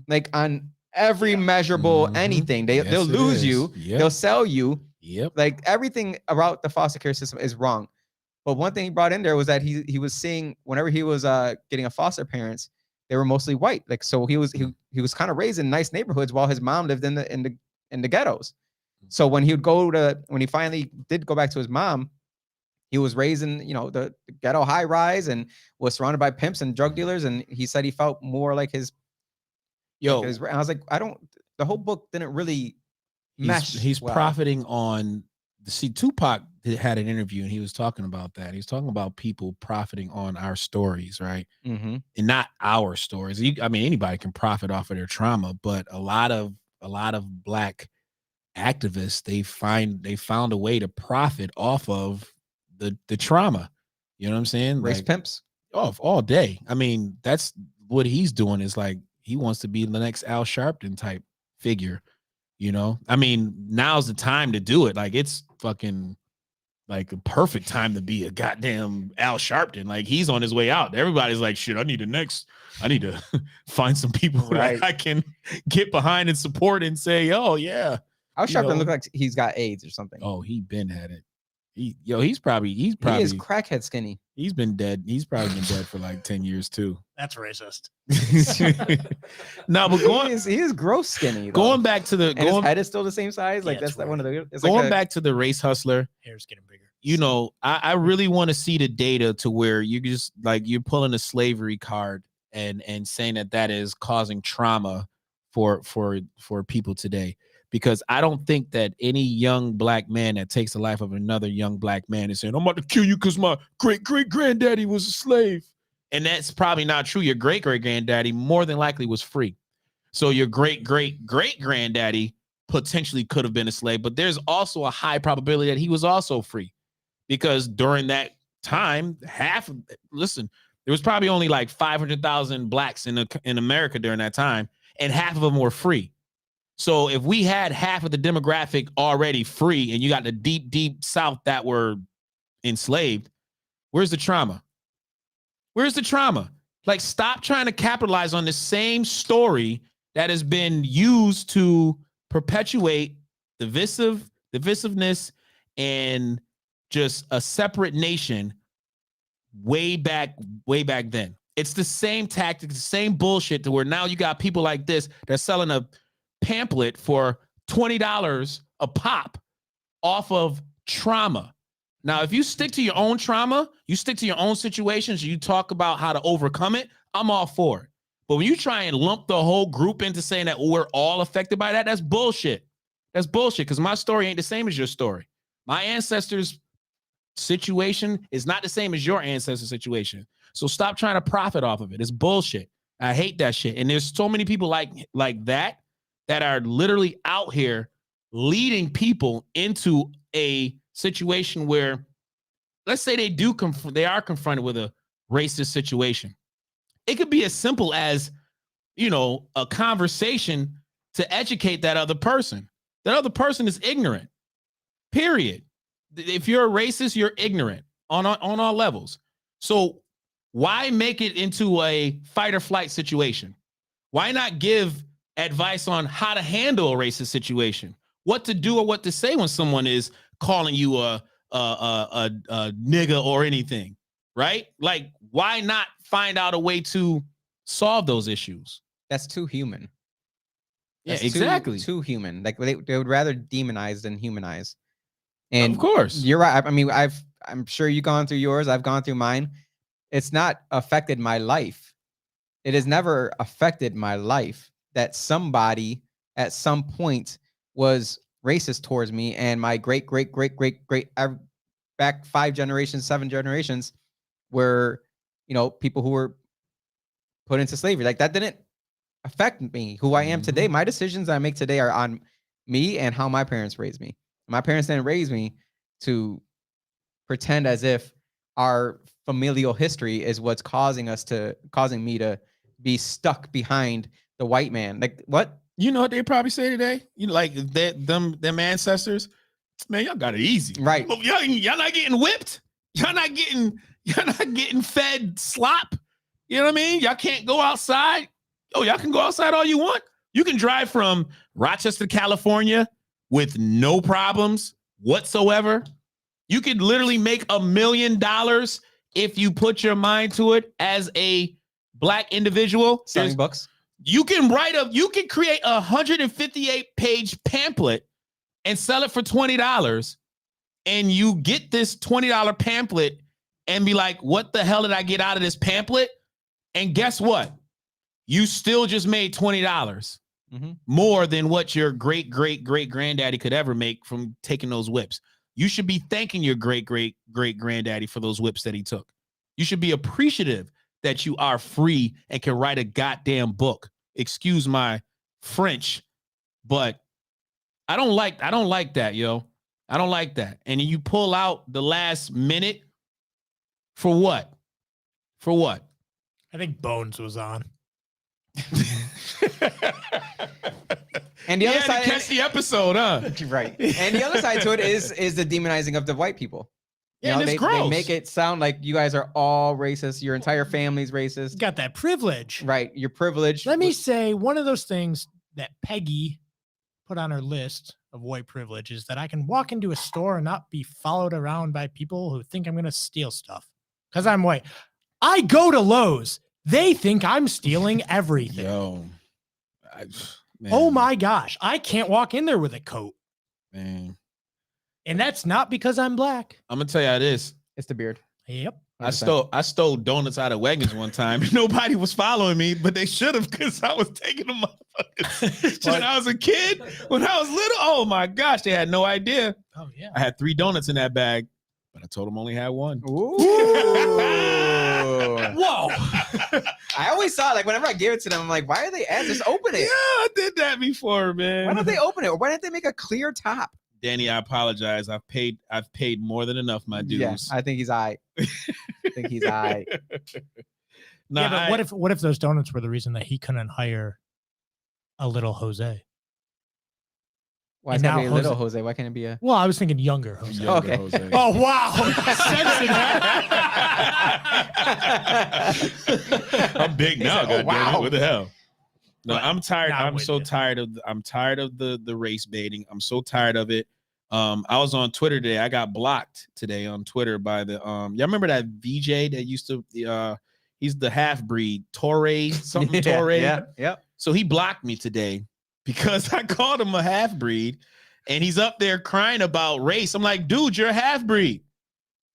Like, on every measurable anything. They'll lose you. Yep. They'll sell you. Yep. Like everything about the foster care system is wrong. But one thing he brought in there was that he was seeing whenever he was getting a foster parents, they were mostly white. Like so he was kind of raised in nice neighborhoods while his mom lived in the ghettos. So when he finally did go back to his mom, he was raised in, the ghetto high rise and was surrounded by pimps and drug dealers. And he said he felt more like his. And I was like, the whole book didn't really mesh. He's well. profiting on Tupac had an interview and he was talking about that. He's talking about people profiting on our stories, right? Mm-hmm. And not our stories. Anybody can profit off of their trauma, but a lot of Black activists, they found a way to profit off of the trauma. You know what I'm saying? Race pimps all day. I mean, that's what he's doing. Is like he wants to be the next Al Sharpton type figure. I mean, now's the time to do it. Like it's fucking like a perfect time to be a goddamn Al Sharpton. Like he's on his way out. Everybody's like, shit, I need to find some people that I can get behind and support and say, oh yeah. Al Sharpton look like he's got AIDS or something. Oh, he been had it. He's probably he is crackhead skinny. He's been dead. He's probably been dead for like 10 years too. That's racist. No, but he is gross skinny. Though. Going back to the his head is still the same size. Like that's one of the going back to the race hustler. Hair's getting bigger. I really want to see the data to where you just like you're pulling a slavery card and saying that is causing trauma for people today. Because I don't think that any young Black man that takes the life of another young Black man is saying, I'm about to kill you because my great-great-granddaddy was a slave. And that's probably not true. Your great-great-granddaddy more than likely was free. So your great-great-great-granddaddy potentially could have been a slave, but there's also a high probability that he was also free. Because during that time, there was probably only like 500,000 Blacks in America during that time, and half of them were free. So if we had half of the demographic already free and you got the deep, deep South that were enslaved, where's the trauma? Where's the trauma? Like, stop trying to capitalize on the same story that has been used to perpetuate divisiveness and just a separate nation way back then. It's the same tactics, the same bullshit to where now you got people like this that's selling a pamphlet for $20 a pop off of trauma. Now, if you stick to your own trauma, you stick to your own situations, you talk about how to overcome it, I'm all for it. But when you try and lump the whole group into saying that we're all affected by that, that's bullshit. That's bullshit because my story ain't the same as your story. My ancestors' situation is not the same as your ancestors' situation. So stop trying to profit off of it. It's bullshit. I hate that shit. And there's so many people like that are literally out here leading people into a situation where, let's say they are confronted with a racist situation. It could be as simple as, a conversation to educate that other person. That other person is ignorant, period. If you're a racist, you're ignorant on all levels. So why make it into a fight or flight situation? Why not give advice on how to handle a racist situation, what to do or what to say when someone is calling you a nigga or anything, right? Like, why not find out a way to solve those issues? That's too human. That's exactly. Too human. Like they would rather demonize than humanize. And of course, you're right. I mean, I'm sure you've gone through yours. I've gone through mine. It's not affected my life. It has never affected my life that somebody at some point was racist towards me, and my great back 5 generations, 7 generations were, people who were put into slavery. Like that didn't affect me, who I am today. My decisions I make today are on me and how my parents raised me. My parents didn't raise me to pretend as if our familial history is what's causing me to be stuck behind the white man. Like what? You know what they probably say today? Them ancestors, man, y'all got it easy. Right. Y'all not getting whipped. Y'all not getting fed slop. You know what I mean? Y'all can't go outside. Oh, y'all can go outside all you want. You can drive from Rochester, California with no problems whatsoever. You could literally make $1 million if you put your mind to it as a Black individual. Selling books. You can create a 158-page pamphlet and sell it for $20. And you get this $20 pamphlet and be like, what the hell did I get out of this pamphlet? And guess what? You still just made $20 more than what your great granddaddy could ever make from taking those whips. You should be thanking your great granddaddy for those whips that he took. You should be appreciative that you are free and can write a goddamn book. Excuse my French, but I don't like that, yo. I don't like that. And you pull out the last minute for what? For what? I think Bones was on. And the other side, catch the episode, huh? Right. And the other side to it is the demonizing of the white people. Yeah, they make it sound like you guys are all racist. Your entire family's racist. Got that privilege. Right. You're privileged. Let me say one of those things that Peggy put on her list of white privilege is that I can walk into a store and not be followed around by people who think I'm going to steal stuff because I'm white. I go to Lowe's. They think I'm stealing everything. Yo, oh my gosh. I can't walk in there with a coat. Man. And that's not because I'm Black. I'm gonna tell you how it is. It's the beard. Yep. 100%. I stole donuts out of Wegmans one time. Nobody was following me, but they should have because I was taking them motherfuckers. When I was a kid, when I was little, oh my gosh, they had no idea. Oh yeah. I had 3 donuts in that bag, but I told them only had 1. Ooh. Whoa. I always saw like whenever I gave it to them, I'm like, why are they just open it? Yeah, I did that before, man. Why don't they open it? Or why didn't they make a clear top? Danny, I apologize. I've paid more than enough, my dues. Yeah, I think he's all right. I think he's all right. Nah, yeah, but what if those donuts were the reason that he couldn't hire a little Jose? Why is it be a little Jose? Why can't it be a? Well, I was thinking younger Jose. Younger Jose. Oh wow! I'm big now. Said, wow. What the hell? No, But I'm tired. I'm I'm so tired of. I'm tired of the race baiting. I'm so tired of it. I was on Twitter today. I got blocked today on Twitter by the y'all remember that VJ that used to he's the half breed Torre something Torre. Yeah. So he blocked me today because I called him a half breed, and he's up there crying about race. I'm like, dude, you're a half breed,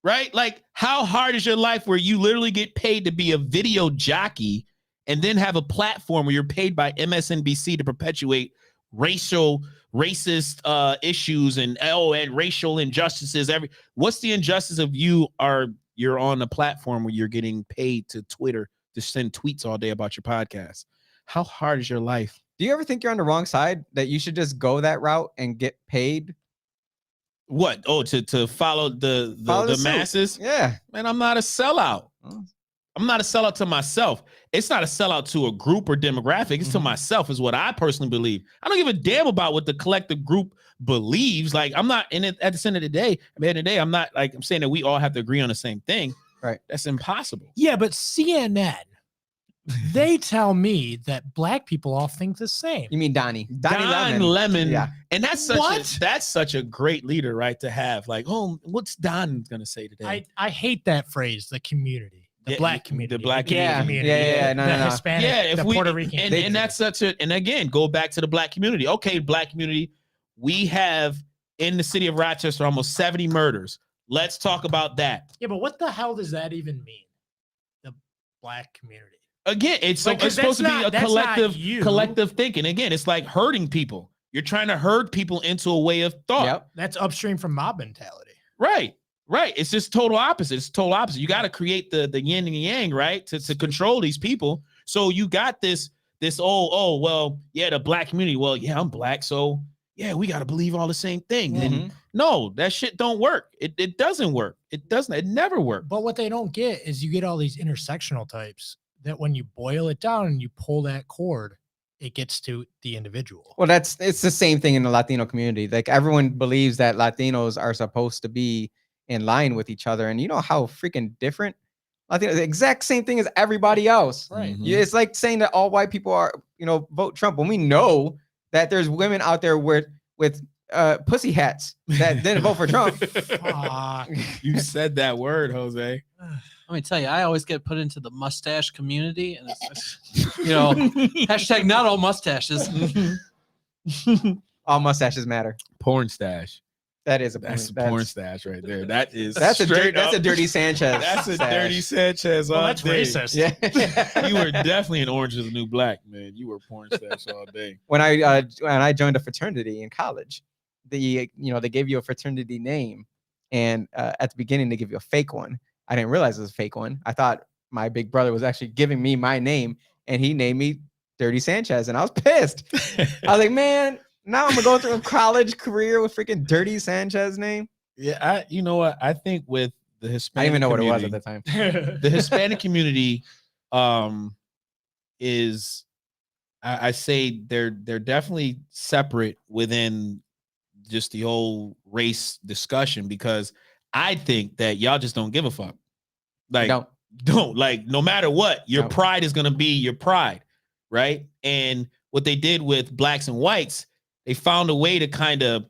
right? Like, how hard is your life where you literally get paid to be a video jockey and then have a platform where you're paid by MSNBC to perpetuate racist issues and racial injustices? What's the injustice of you're on a platform where you're getting paid to Twitter to send tweets all day about your podcast? How hard is your life? Do you ever think you're on the wrong side, that you should just go that route and get paid? What? Oh, to follow the masses? Yeah. Man, I'm not a sellout. I'm not a sellout to myself. It's not a sellout to a group or demographic. It's to myself, is what I personally believe. I don't give a damn about what the collective group believes. Like, I'm not in it at the end of the day. I'm not like, I'm saying that we all have to agree on the same thing. Right. That's impossible. Yeah, but CNN, they tell me that Black people all think the same. You mean Donnie Lemon. Yeah. And that's such a great leader, right? To have like, oh, what's Don gonna say today? I hate that phrase, the community. The Black community. The Black community. No. Hispanic, the Puerto Rican. And that's and again, go back to the Black community. Okay, Black community, we have in the city of Rochester almost 70 murders. Let's talk about that. Yeah, but what the hell does that even mean? The Black community. Again, it's supposed to be a collective thinking. Again, it's like herding people. You're trying to herd people into a way of thought. Yep. That's upstream from mob mentality. Right. It's just total opposite. It's total opposite. You got to create the yin and yang, right? To control these people. So you got this well, yeah, the Black community. Well, yeah, I'm Black, so yeah, we got to believe all the same thing. And no, that shit don't work. It doesn't work. It never works. But what they don't get is you get all these intersectional types that when you boil it down and you pull that cord, it gets to the individual. Well, it's the same thing in the Latino community. Like, everyone believes that Latinos are supposed to be in line with each other. And you know how freaking different I think the exact same thing as everybody else. Right. It's like saying that all white people are, vote Trump when we know that there's women out there with pussy hats that didn't vote for Trump. You said that word, Jose. Let me tell you, I always get put into the mustache community, and it's hashtag not all mustaches. All mustaches matter. Porn stash. That is a porn stash right there. That's a dirty Sanchez. That's a dirty Sanchez. Well, that's racist. Yeah. You were definitely an Orange is the New Black, man. You were porn stash all day. When I joined a fraternity in college, they gave you a fraternity name, and at the beginning they give you a fake one. I didn't realize it was a fake one. I thought my big brother was actually giving me my name, and he named me Dirty Sanchez, and I was pissed. I was like, man, now I'm gonna go through a college career with freaking Dirty Sanchez name. Yeah, you know what? I think with the Hispanic, I didn't even know what it was at the time. The Hispanic community, is I say they're definitely separate within just the whole race discussion, because I think that y'all just don't give a fuck. Like, don't like, no matter what, your pride is gonna be your pride, right? And what they did with blacks and whites, they found a way to kind of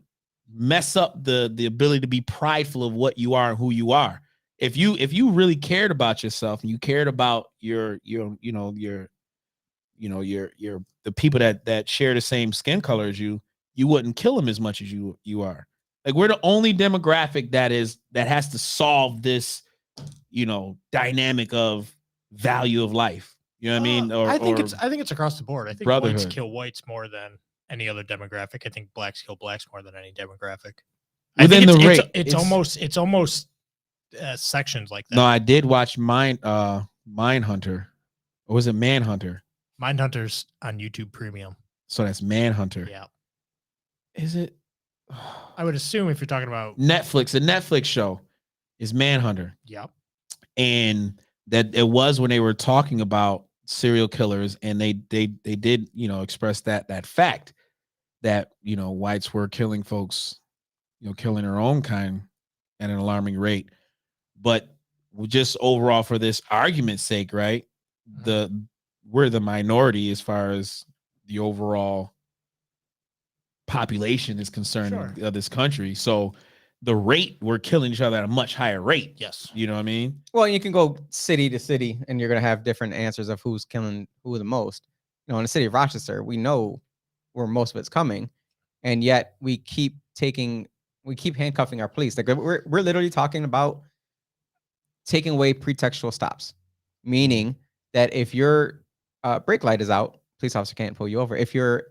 mess up the ability to be prideful of what you are and who you are. If you really cared about yourself and you cared about your the people that share the same skin color as you wouldn't kill them as much as you are. Like, we're the only demographic that has to solve this, dynamic of value of life. You know what I mean? I think it's across the board. I think whites kill whites more than any other demographic. I think blacks kill blacks more than any demographic. Within the rate, it's almost sections like that. No, I did watch Mindhunter, or was it Manhunter? Mindhunter's on YouTube Premium. So that's Manhunter. Yeah. Is it? I would assume if you're talking about Netflix, the Netflix show is Manhunter. Yep. And that it was when they were talking about serial killers, and they did express that fact that whites were killing folks, killing their own kind at an alarming rate. But just overall, for this argument's sake, right, we're the minority as far as the overall population is concerned of this country. So the rate, we're killing each other at a much higher rate. Yes. You know what I mean? Well, you can go city to city and you're going to have different answers of who's killing who the most. In the city of Rochester, we know where most of it's coming. And yet we keep handcuffing our police. Like, we're literally talking about taking away pretextual stops, meaning that if your brake light is out, police officer can't pull you over. If your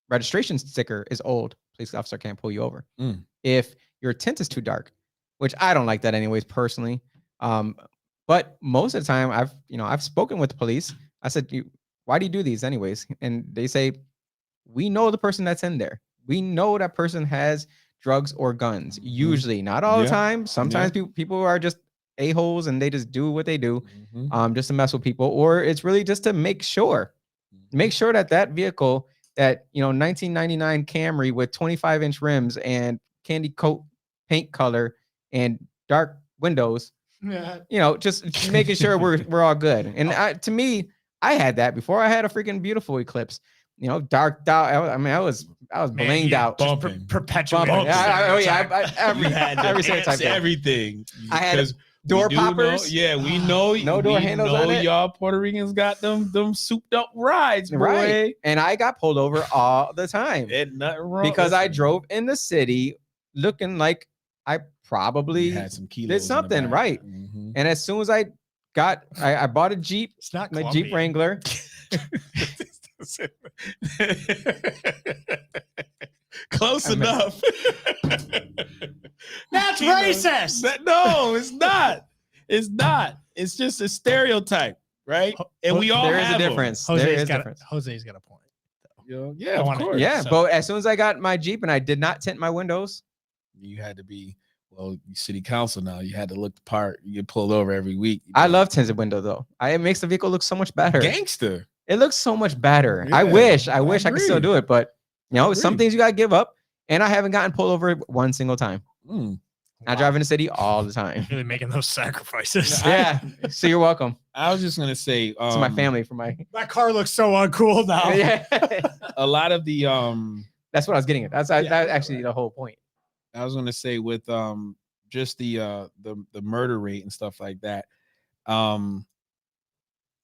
registration sticker is old, police officer can't pull you over. If your tint is too dark, which I don't like that anyways personally, but most of the time I've spoken with the police. I said, why do you do these anyways? And they say, we know the person that's in there. We know that person has drugs or guns. Usually, not all the time. Sometimes people are just a-holes and they just do what they do, just to mess with people, or it's really just to make sure that vehicle, that 1999 Camry with 25-inch rims and candy coat paint color and dark windows, just making sure we're all good. And to me, I had that before I had a freaking beautiful Eclipse. Dark out. I mean, I was blinged out, perpetually. Every single time. Everything. I had door poppers. We know. No door handles on it. Y'all Puerto Ricans got them souped up rides, boy. Right. And I got pulled over all the time. And nothing wrong because I drove in the city looking like I probably had some kilos did something right. And as soon as I bought a Jeep, it's not my Jeep Wrangler. Close enough. That's racist. No, it's not. It's not. It's just a stereotype, right? And we all there is have a difference. Jose's got a point. Yeah, of course. Yeah, but as soon as I got my Jeep and I did not tint my windows, you had to be city council now. You had to look the part. You get pulled over every week. I love tinted window though. It makes the vehicle look so much better. Gangster. It looks so much better. Yeah, I wish I could still do it, but some things you gotta give up. And I haven't gotten pulled over one single time. I drive in the city all the time. Really making those sacrifices. Yeah. So you're welcome. I was just gonna say To my family for my car looks so uncool now. Yeah. a lot of the That's what I was getting at. That's actually the whole point. I was gonna say with just the murder rate and stuff like that.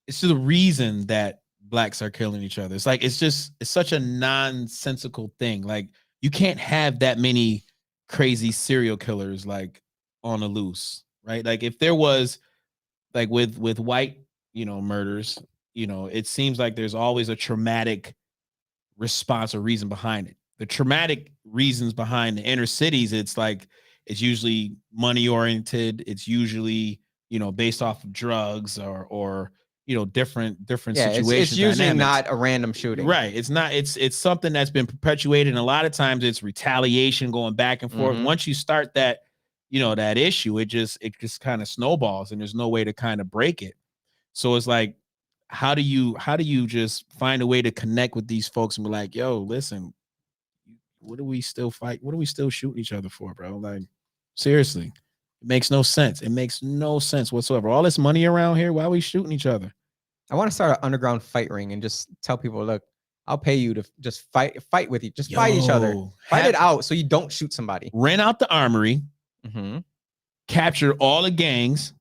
It's the reason that blacks are killing each other. It's like it's such a nonsensical thing. Like you can't have that many crazy serial killers like on the loose, right? Like if there was like with white, murders, it seems like there's always a traumatic response or reason behind it. The traumatic reasons behind the inner cities, it's usually money oriented. It's usually, based off of drugs or different situations. It's usually dynamics. not a random shooting. Right. It's not, it's something that's been perpetuated. And a lot of times it's retaliation going back and forth. Once you start that, that issue, it just kind of snowballs and there's no way to kind of break it. So it's like, how do you just find a way to connect with these folks and be like, yo, listen, what do we still fight? What are we still shooting each other for, bro? Like, seriously, it makes no sense. It makes no sense whatsoever. All this money around here, why are we shooting each other? I want to start an underground fight ring and just tell people, look, I'll pay you to just fight with you. Just fight each other. Fight it out so you don't shoot somebody. Rent out the armory. Capture all the gangs,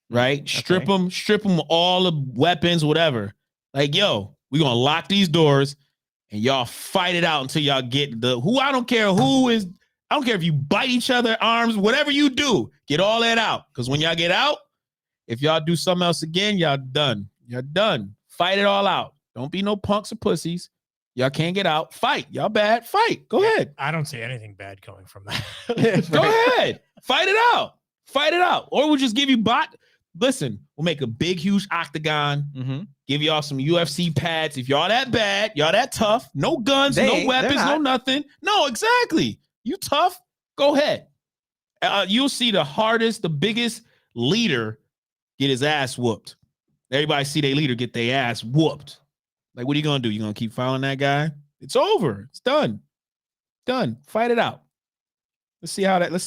right? Strip them all the weapons, whatever. Like, yo, we're going to lock these doors and y'all fight it out until y'all get I don't care if you bite each other, arms, whatever you do, get all that out. Because when y'all get out, if y'all do something else again, y'all done. You're done. Fight it all out. Don't be no punks or pussies. Y'all can't get out. Fight. Y'all bad. Fight. Go ahead. I don't see anything bad coming from that. Go ahead. Fight it out. Fight it out. Or we'll just give you Listen, we'll make a big, huge octagon. Give y'all some UFC pads. If y'all that bad, y'all that tough, no guns, no weapons, no nothing. No, exactly. You tough, go ahead. You'll see the biggest leader get his ass whooped. Everybody see their leader get their ass whooped. Like, what are you going to do? You going to keep following that guy? It's over. It's done. Done. Fight it out. Let's see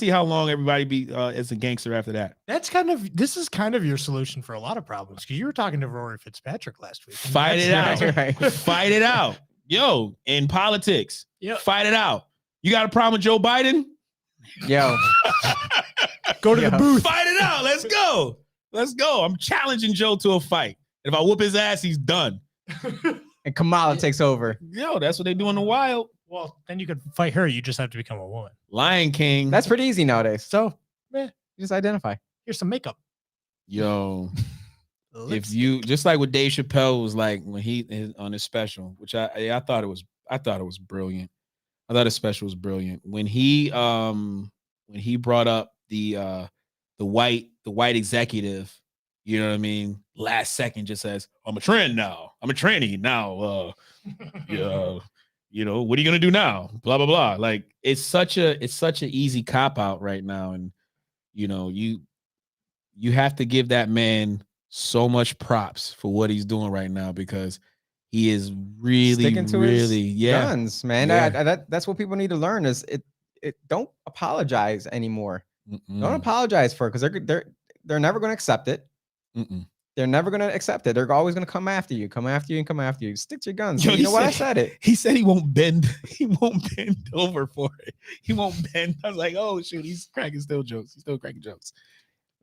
how long everybody be as a gangster after that. This is kind of your solution for a lot of problems, because you were talking to Rory Fitzpatrick last week. Fight it out. Right. Fight it out. Yo, in politics, fight it out. You got a problem with Joe Biden? Yo. Go to the booth. Fight it out. Let's go. Let's go. I'm challenging Joe to a fight. And if I whoop his ass, he's done. And Kamala takes over. Yo, that's what they do in the wild. Well, then you could fight her. You just have to become a woman. Lion King. That's pretty easy nowadays. So, you just identify. Here's some makeup. Yo, if you just like what Dave Chappelle was like when he on his special, which I thought it was brilliant. I thought his special was brilliant when he brought up the white executive. You know what I mean? Last second just says, I'm a trend now. I'm a tranny now. Yeah. You know, what are you gonna do now? Blah blah blah. Like it's such an easy cop out right now, and you know you have to give that man so much props for what he's doing right now, because he is really sticking to his guns, man. Yeah. That's what people need to learn is it don't apologize anymore. Don't apologize for it, because they're never going to accept it. They're never going to accept it. They're always going to come after you. Stick to your guns. You know what? I said it. He said he won't bend. He won't bend over for it. He won't bend. I was like, oh shoot, he's cracking jokes. He's still cracking jokes.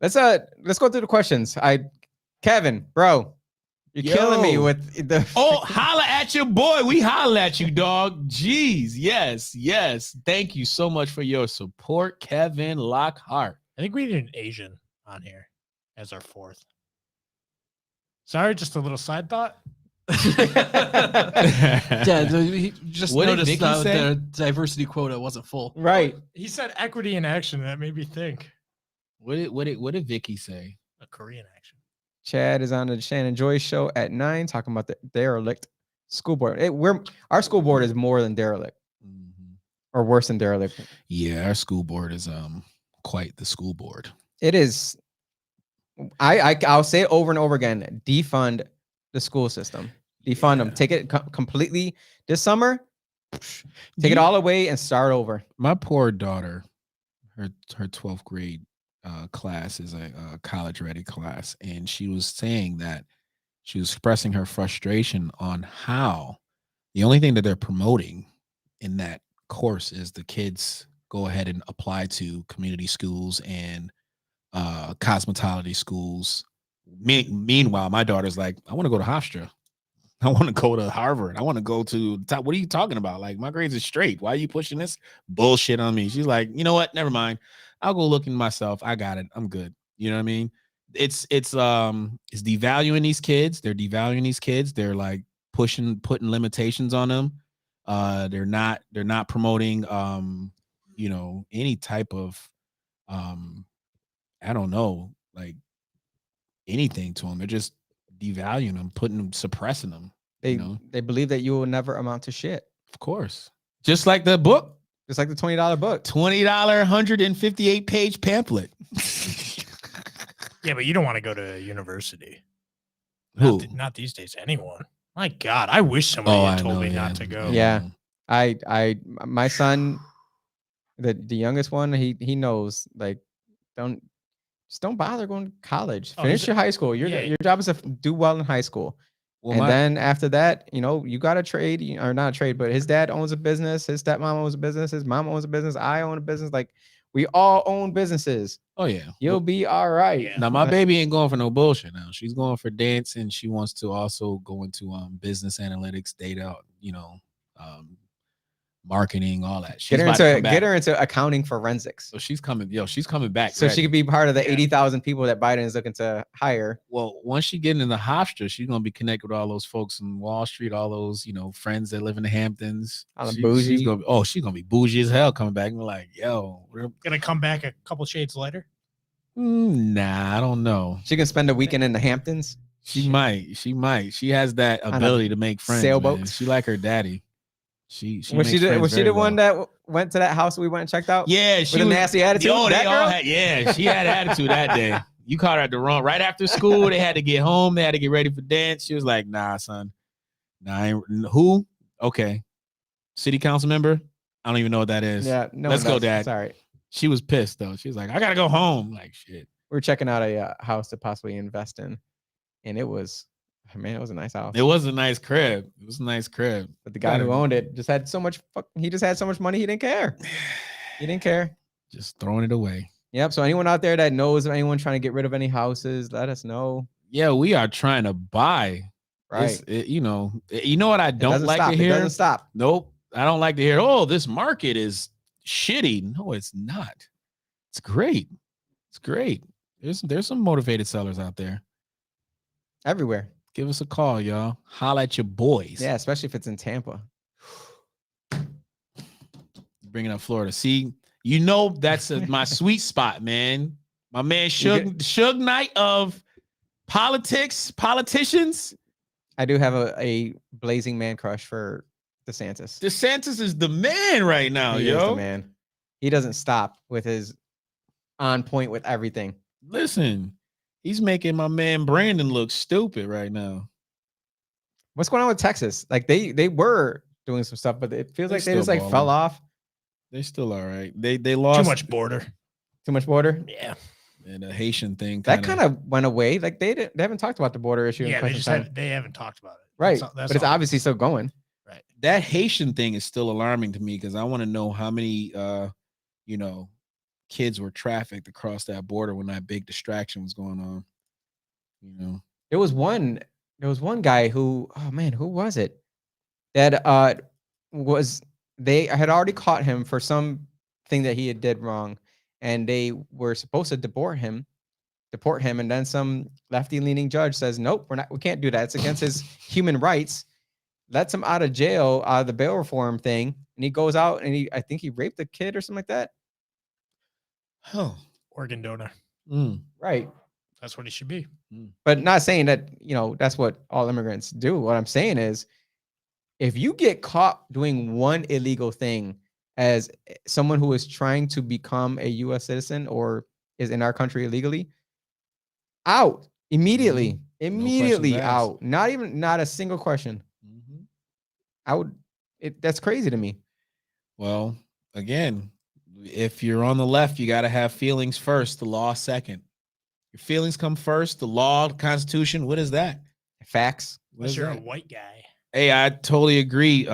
Let's go through the questions. Kevin, bro, you're killing me with the. Oh, holla at your boy. We holla at you, dog. Jeez, yes. Thank you so much for your support, Kevin Lockhart. I think we need an Asian on here as our fourth. Sorry, just a little side thought. Yeah, he just What did noticed Vicky say? the diversity quota wasn't full. Right. He said equity in action, and that made me think. What did Vicky say? A Korean action. Chad is on the Shannon Joy show at 9 talking about the derelict school board. Our school board is more than derelict, or worse than derelict. Yeah, our school board is quite the school board. It is. I'll say it over and over again. Defund the school system. Defund them. Take it completely this summer. Take it all away and start over. My poor daughter, her 12th grade class is a college ready class, and she was saying that she was expressing her frustration on how the only thing that they're promoting in that course is the kids go ahead and apply to community schools and cosmetology schools. Meanwhile, my daughter's like, I want to go to Hofstra. I want to go to Harvard. I want to go to top. What are you talking about? Like, my grades are straight. Why are you pushing this bullshit on me? She's like, you know what? Never mind. I'll go look in myself. I got it. I'm good. You know what I mean? It's devaluing these kids. They're devaluing these kids. They're like putting limitations on them. They're not promoting any type of I don't know, like anything to them. They're just devaluing them, suppressing them. They believe that you will never amount to shit. Of course. Just like the book. Just like the $20 book. $20 158-page pamphlet. Yeah, but you don't want to go to university. Who? Not these days. Anyone. My God, I wish somebody had told me not to go. Yeah. My son, the youngest one, he knows, like, don't bother going to college. Finish your high school. Your job is to do well in high school. Well, and then after that, you got to trade, or not a trade, but his dad owns a business. His stepmom owns a business. His mom owns a business. I own a business. Like, we all own businesses. Oh, yeah. You'll be all right. Yeah. Now, my baby ain't going for no bullshit now. She's going for dance, and she wants to also go into business analytics, data, marketing, all that. Get her into accounting forensics. So she's coming back. So she could be part of the 80,000 people that Biden is looking to hire. Well, once she get into Hofstra, she's gonna be connected with all those folks in Wall Street, all those friends that live in the Hamptons. Bougie. She's gonna be bougie as hell coming back and be like, yo, we're gonna come back a couple shades later. Nah, I don't know. She can spend a weekend in the Hamptons. She might. She has that ability to make friends. Sailboats. She like her daddy. She was she the one that went to that house we went and checked out? Yeah, she with a nasty attitude. She had attitude that day. You caught her at the wrong. Right after school, they had to get home. They had to get ready for dance. She was like, "Nah, son. Nah, who? Okay, city council member. I don't even know what that is. Yeah, no. Let's go, Dad. Sorry. She was pissed though. She was like, "I gotta go home." Like shit. We're checking out a house to possibly invest in, and it was. Man, it was a nice house. It was a nice crib. But the guy who owned it just had so much he just had so much money, he didn't care. He didn't care. Just throwing it away. Yep. So anyone out there that knows of anyone trying to get rid of any houses, let us know. Yeah, we are trying to buy. Right. You know what I don't like to hear? It doesn't stop. Nope. I don't like to hear, oh, this market is shitty. No, it's not. It's great. It's great. There's some motivated sellers out there. Everywhere. Give us a call, y'all. Holla at your boys. Yeah, especially if it's in Tampa. Bringing up Florida. See, that's my sweet spot, man. My man Suge Knight of politicians. I do have a blazing man crush for DeSantis. DeSantis is the man right now, He is the man. He doesn't stop with his on point with everything. Listen. He's making my man Brandon look stupid right now. What's going on with Texas? Like they were doing some stuff, but it feels like they just like fell off. They still all right. They lost too much border. Too much border? Yeah. And the Haitian thing that kind of went away. Like they haven't talked about the border issue. Yeah, they haven't talked about it. Right. But it's obviously still going. Right. That Haitian thing is still alarming to me because I want to know how many kids were trafficked across that border when that big distraction was going on. There was one guy who, oh man, who was it? That they had already caught him for something that he had did wrong, and they were supposed to deport him, and then some lefty-leaning judge says, nope, we can't do that. It's against his human rights. Lets him out of jail, out of the bail reform thing, and he goes out and I think he raped a kid or something like that. Oh, organ donor. Right. That's what he should be. But not saying that, that's what all immigrants do. What I'm saying is, if you get caught doing one illegal thing as someone who is trying to become a U.S. citizen or is in our country illegally, out immediately, out. Not a single question. That's crazy to me. Well, again, If you're on the left, you got to have feelings first, the law second. Your feelings come first, the law, the Constitution. What is that? Facts. Unless you're a white guy. Hey, I totally agree.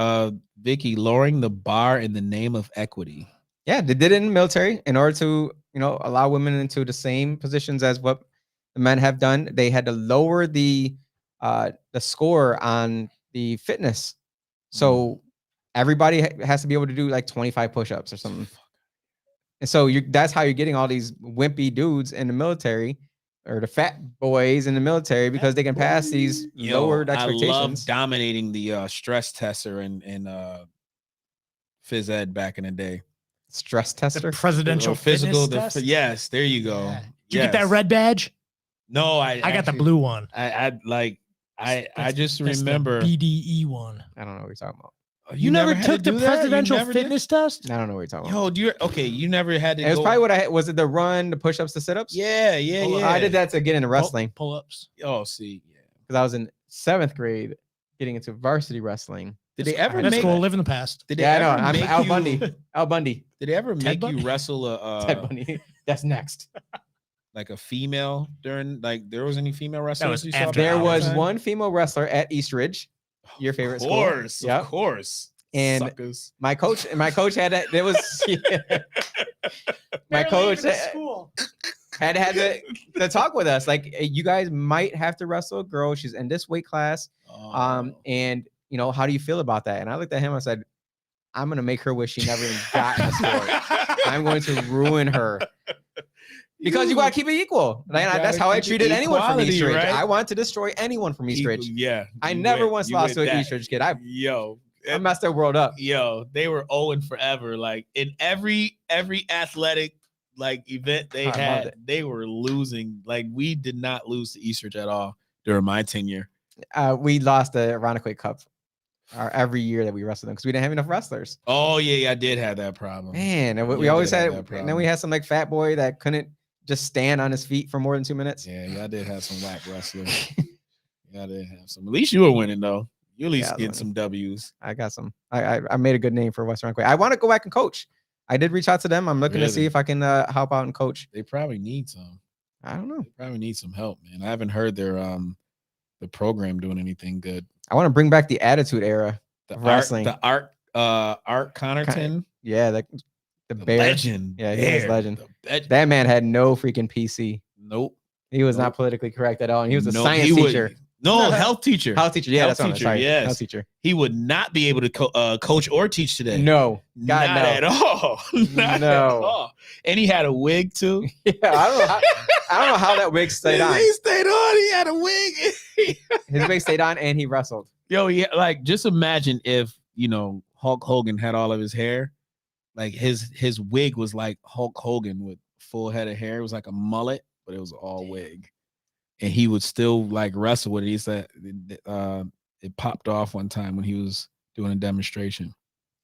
Vicky, lowering the bar in the name of equity. Yeah, they did it in the military in order to, allow women into the same positions as what the men have done. They had to lower the score on the fitness. So everybody has to be able to do like 25 push-ups or something. And so that's how you're getting all these wimpy dudes in the military, or the fat boys in the military, because they can pass these lowered expectations. I love dominating the stress tester in phys ed back in the day. Stress tester, the presidential physical test? Yes, there you go. Yeah. Did you get that red badge? No, I got the blue one. I just remember the BDE one. I don't know what you're talking about. You never took the presidential fitness test? I don't know what you're talking about. You nenever had to. It was probably what I had. Was it the run, the push-ups, the sit-ups? Yeah. I did that to get into wrestling. Pull-ups. Oh, see, yeah. Because I was in 7th grade, getting into varsity wrestling. Did they ever That's make? cool. Live in the past. Did they ever I'm make Al you- Bundy. Al Bundy. Did they ever make Bundy? you wrestle a Ted Bundy. That's next. like a female during there was any female wrestlers? was you saw after There back was then? one female wrestler at Eastridge, your favorite school. Of course. And Suckers. my coach had that. There was my coach had to talk with us. Like, you guys might have to wrestle a girl. She's in this weight class. And how do you feel about that? And I looked at him. I said, I'm gonna make her wish she never even got in the sport. I'm going to ruin her. Because you gotta keep it equal. That's how I treated anyone from Eastridge. Right? I wanted to destroy anyone from Eastridge. Yeah. I never once lost to an Eastridge kid. I messed their world up. They were owing forever. Like in every athletic event they had, they were losing. Like we did not lose to Eastridge at all during my tenure. We lost the Ironically Cup every year that we wrestled them because we didn't have enough wrestlers. Oh yeah, I did have that problem. Man, and we always had. And then we had some fat boy that couldn't just stand on his feet for more than 2 minutes. Yeah, I did have some whack wrestlers. I did have some. At least you were winning though. You at least getting some W's. I got some. I made a good name for West Ironically. I want to go back and coach. I did reach out to them. I'm looking to see if I can help out and coach. They probably need some. I don't know. They probably need some help, man. I haven't heard their the program doing anything good. I want to bring back the Attitude Era of wrestling. Art Connerton. Yeah, the bear. Legend. Yeah, he was legend. That man had no freaking PC. Nope. He was not politically correct at all. And he was a science teacher. Health teacher. Health teacher. Yeah, health that's teacher. Sorry. Yes. Health teacher. He would not be able to coach or teach today. No. God, not at all. Not at all. And he had a wig too. Yeah, I don't know how that wig stayed on. He stayed on. He had a wig. His wig stayed on, and he wrestled. Yo, yeah, just imagine if Hulk Hogan had all of his hair. Like his wig was like Hulk Hogan with full head of hair. It was like a mullet, but it was all wig. And he would still wrestle with it. He said it popped off one time when he was doing a demonstration.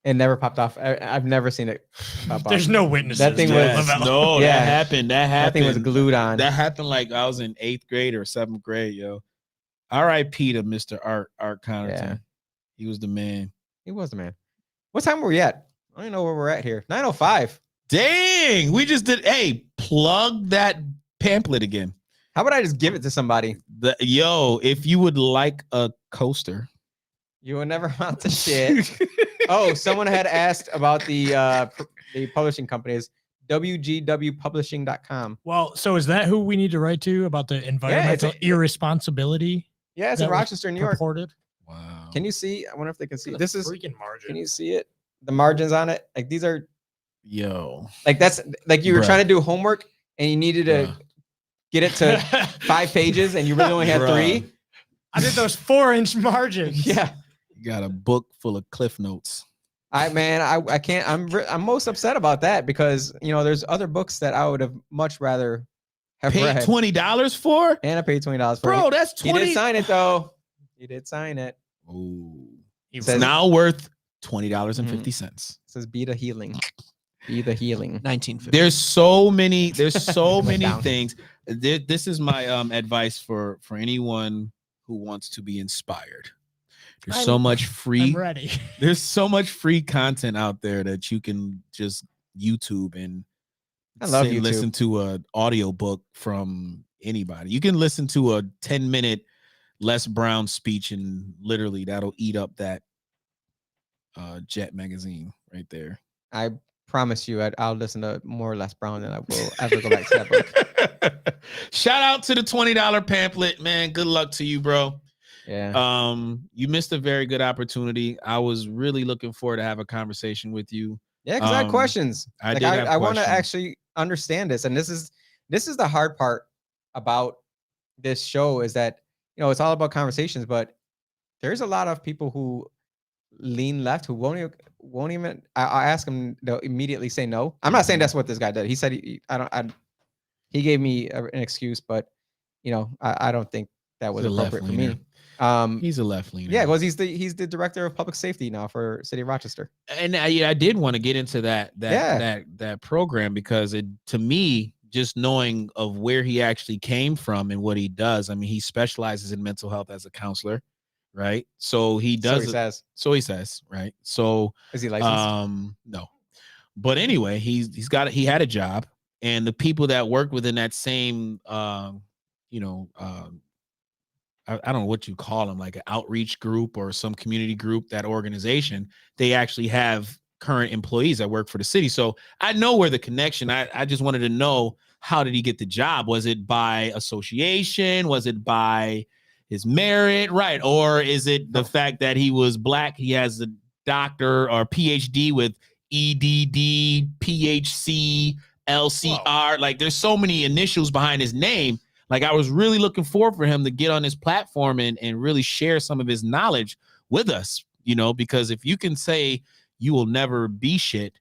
It never popped off. I've never seen it pop off. There's no witnesses. That thing was that happened. That thing was glued on. That happened I was in 8th grade or 7th grade, yo. R.I.P. to Mr. Art Connerton. Yeah. He was the man. He was the man. What time were we at? I don't even know where we're at here. 9:05. Dang, we just did. Hey, plug that pamphlet again. How about I just give it to somebody? If you would like a coaster, you will never amount to shit. Someone had asked about the publishing companies. WGWpublishing.com. Well, so is that who we need to write to about the environmental irresponsibility? Yeah, it's in Rochester, New York. Reported. Wow. Can you see? I wonder if they can see. This is freaking margin. Can you see it? The margins on it, these are. That's you were trying to do homework and you needed to get it to 5 pages and you really only had 3. I did those 4-inch margins. Yeah. You got a book full of cliff notes. I can't. I'm most upset about that because there's other books that I would have much rather have paid read. $20 for. And I paid $20 for. Bro, that's 20. He did sign it though. He did sign it. Ooh. It's now worth $20.50. It says "Be the healing." Be the healing. 1950. There's so many things. This is my advice for anyone who wants to be inspired. There's so much free. I'm ready. There's so much free content out there that you can just YouTube and I love YouTube. Listen to an audiobook from anybody. You can listen to a 10-minute Les Brown speech, and literally that'll eat up that Jet magazine right there. I promise you, I'll listen to more Les Brown than I will ever go back to that book. Shout out to the $20 pamphlet, man. Good luck to you, bro. Yeah. You missed a very good opportunity. I was really looking forward to have a conversation with you. Yeah, because I had questions. I want to actually understand this, and this is the hard part about this show, is that it's all about conversations, but there's a lot of people who lean left who won't even. I ask them, they'll immediately say no. I'm not saying that's what this guy did. He said he gave me an excuse, but I don't think that was appropriate for me. He's a left leaner. Yeah, because he's the director of public safety now for City of Rochester. And I did want to get into that program, because to me, just knowing of where he actually came from and what he does. I mean, he specializes in mental health as a counselor, right? So he does. So he says, right? So is he licensed? No, but anyway, he had a job, and the people that worked within that same, I don't know what you call them, like an outreach group or some community group, that organization, they actually have current employees that work for the city. So I know where the connection. I just wanted to know, how did he get the job? Was it by association? Was it by his merit? Right. Or is it the fact that he was Black? He has a doctor or PhD with EDD, PHC, LCR. Whoa. Like, there's so many initials behind his name. Like, I was really looking forward for him to get on this platform and really share some of his knowledge with us, because if you can say you will never be shit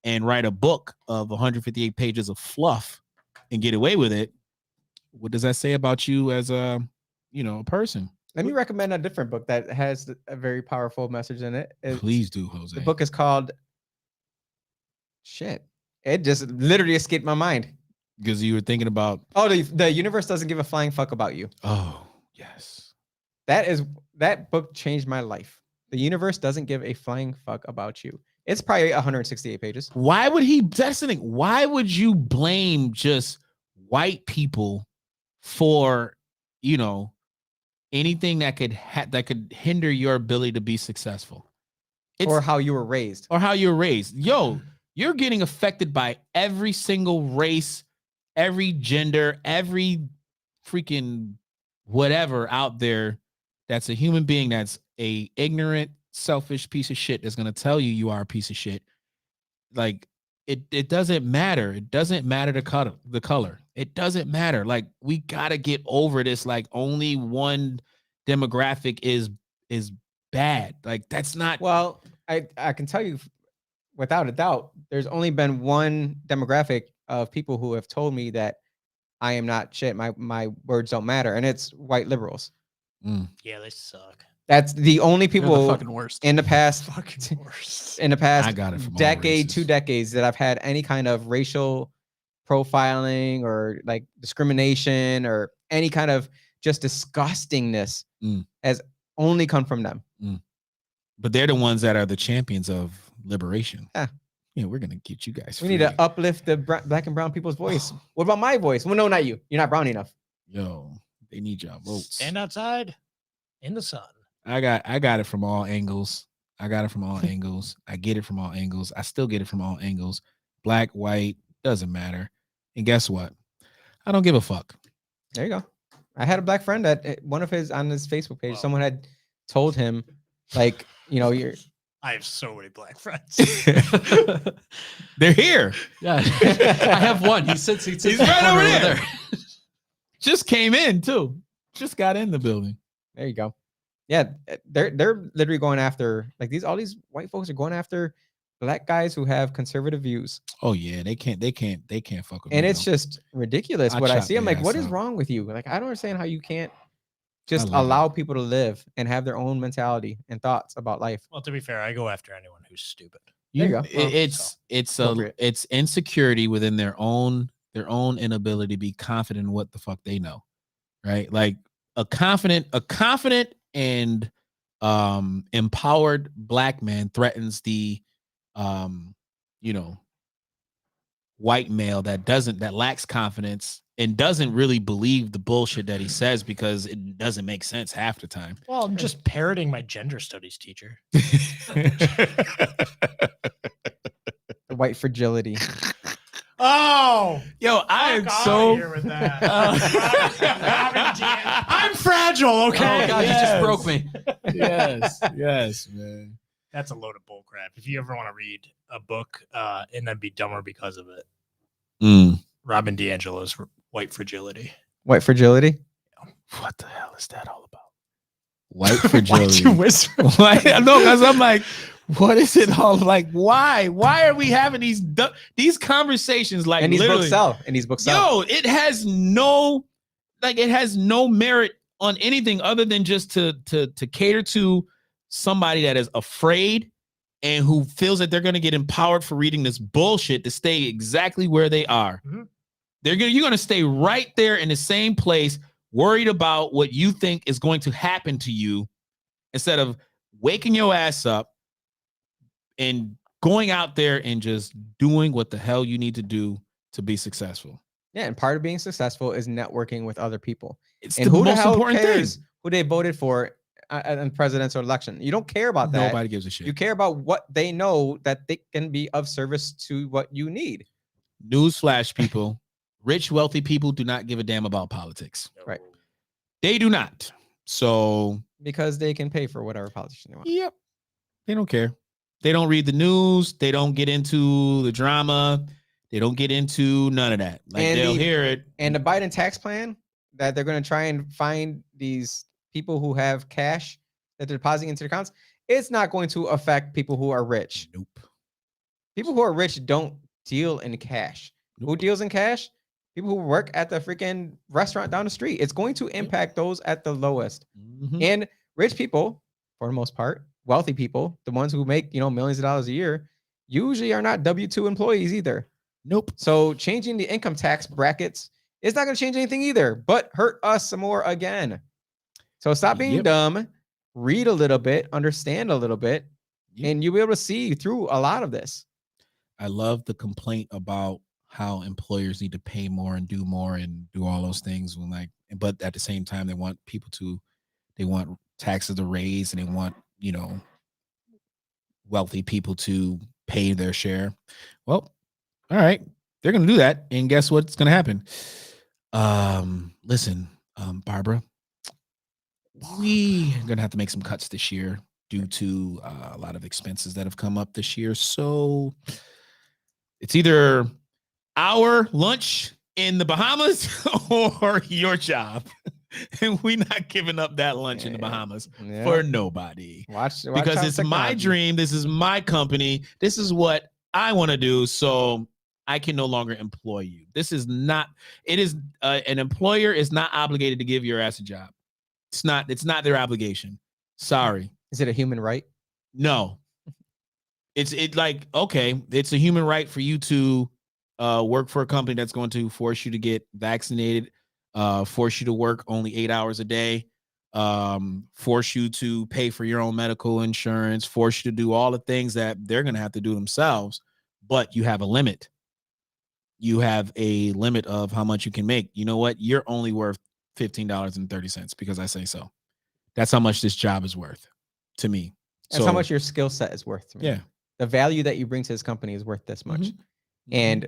and write a book of 158 pages of fluff and get away with it, what does that say about you as a person? Let me recommend a different book that has a very powerful message in it. Please do, Jose. The book is called shit. It just literally escaped my mind. Because you were thinking about... Oh, the universe doesn't give a flying fuck about you. Oh, yes. That book changed my life. The universe doesn't give a flying fuck about you. It's probably 168 pages. Why would he... That's the thing. Why would you blame just white people for, anything that could hinder your ability to be successful? Or how you were raised. Yo, you're getting affected by every single race, every gender, every freaking whatever out there that's a human being that's a ignorant, selfish piece of shit that's going to tell you are a piece of shit. Like, it doesn't matter. It doesn't matter the color. It doesn't matter. Like, we got to get over this. Like, only one demographic is bad. Like, that's not... Well, I can tell you without a doubt, there's only been one demographic of people who have told me that I am not shit. My words don't matter. And it's white liberals. Yeah, they suck. That's the only people the fucking worst. In the past, Fucking worst. In the past I got it from decade, 2 decades that I've had any kind of racial profiling or like discrimination or any kind of just disgustingness has only come from them. But they're the ones that are the champions of liberation. Yeah, we're gonna get you guys. We need to uplift the black and brown people's voice. What about my voice? Well, no, not you. You're not brown enough. Yo, they need y'all votes. Stand outside in the sun. I got it from all angles. I get it from all angles. I still get it from all angles. Black, white, doesn't matter. And guess what? I don't give a fuck. There you go. I had a black friend that on his Facebook page, someone had told him, like, I have so many black friends. They're here. Yeah, I have one. He's right over there. Just came in too. Just got in the building. There you go. Yeah, they're literally going after, like, all these white folks are going after black guys who have conservative views. Oh yeah, they can't fuck with me. And it's just ridiculous what I see. I'm like, what is wrong with you? Like, I don't understand how you can't just allow people to live and have their own mentality and thoughts about life. Well, to be fair, I go after anyone who's stupid. There you go. It's insecurity within their own inability to be confident in what the fuck they know, right? Like a confident and empowered black man threatens the white male that lacks confidence and doesn't really believe the bullshit that he says because it doesn't make sense half the time. Well, I'm just parroting my gender studies teacher. The white fragility. Oh, yo, I am so here with that. I'm fragile. Okay. Oh God, Yes. you just broke me. yes, man. That's a load of bullcrap. If you ever want to read a book and then be dumber because of it, Robin DiAngelo's White Fragility. White fragility. What the hell is that all about? White fragility. Why'd you whisper? No, because I'm like, what is it all like? Why are we having these conversations? Like, And these literally, books sell. And these books sell. yo, it has no merit on anything other than just to cater to somebody that is afraid and who feels that they're going to get empowered for reading this bullshit to stay exactly where they are. Mm-hmm. You're going to stay right there in the same place, worried about what you think is going to happen to you, instead of waking your ass up and going out there and just doing what the hell you need to do to be successful. Yeah, and part of being successful is networking with other people. It's And the who the most hell important cares thing. who they voted for in presidential election? You don't care about that. Nobody gives a shit. You care about what they know that they can be of service to what you need. Newsflash, people. Rich, wealthy people do not give a damn about politics. Right. They do not. So, Because they can pay for whatever politician they want. yep. They don't care. They don't read the news. They don't get into the drama. They don't get into none of that. Like, And they'll hear it. And the Biden tax plan that they're going to try and find these people who have cash that they're depositing into their accounts, it's not going to affect people who are rich. Nope. People who are rich don't deal in cash. Who deals in cash? People who work at the freaking restaurant down the street. It's going to impact those at the lowest. Mhm. And rich people, for the most part, wealthy people, the ones who make, millions of dollars a year, usually are not W-2 employees either. Nope. So changing the income tax brackets is not going to change anything either, but hurt us some more again. So stop being dumb, read a little bit, understand a little bit, and you'll be able to see through a lot of this. I love the complaint about how employers need to pay more and do all those things but at the same time they want taxes to raise, and they want wealthy people to pay their share. Well, all right, they're gonna do that, and guess what's gonna happen? Listen, Barbara, we're gonna have to make some cuts this year due to a lot of expenses that have come up this year. So it's either our lunch in the Bahamas or your job. And we're not giving up that lunch in the Bahamas for nobody. Watch because it's my dream. This is my company. This is what I want to do. So I can no longer employ you. An employer is not obligated to give your ass a job. It's not their obligation. Sorry. Is it a human right? No. It's a human right for you to work for a company that's going to force you to get vaccinated, force you to work only 8 hours a day, force you to pay for your own medical insurance, force you to do all the things that they're going to have to do themselves, but you have a limit. You have a limit of how much you can make. You know what? You're only worth $15.30 because I say so. That's how much this job is worth to me. That's how much your skill set is worth to me. Yeah. The value that you bring to this company is worth this much. Mm-hmm. And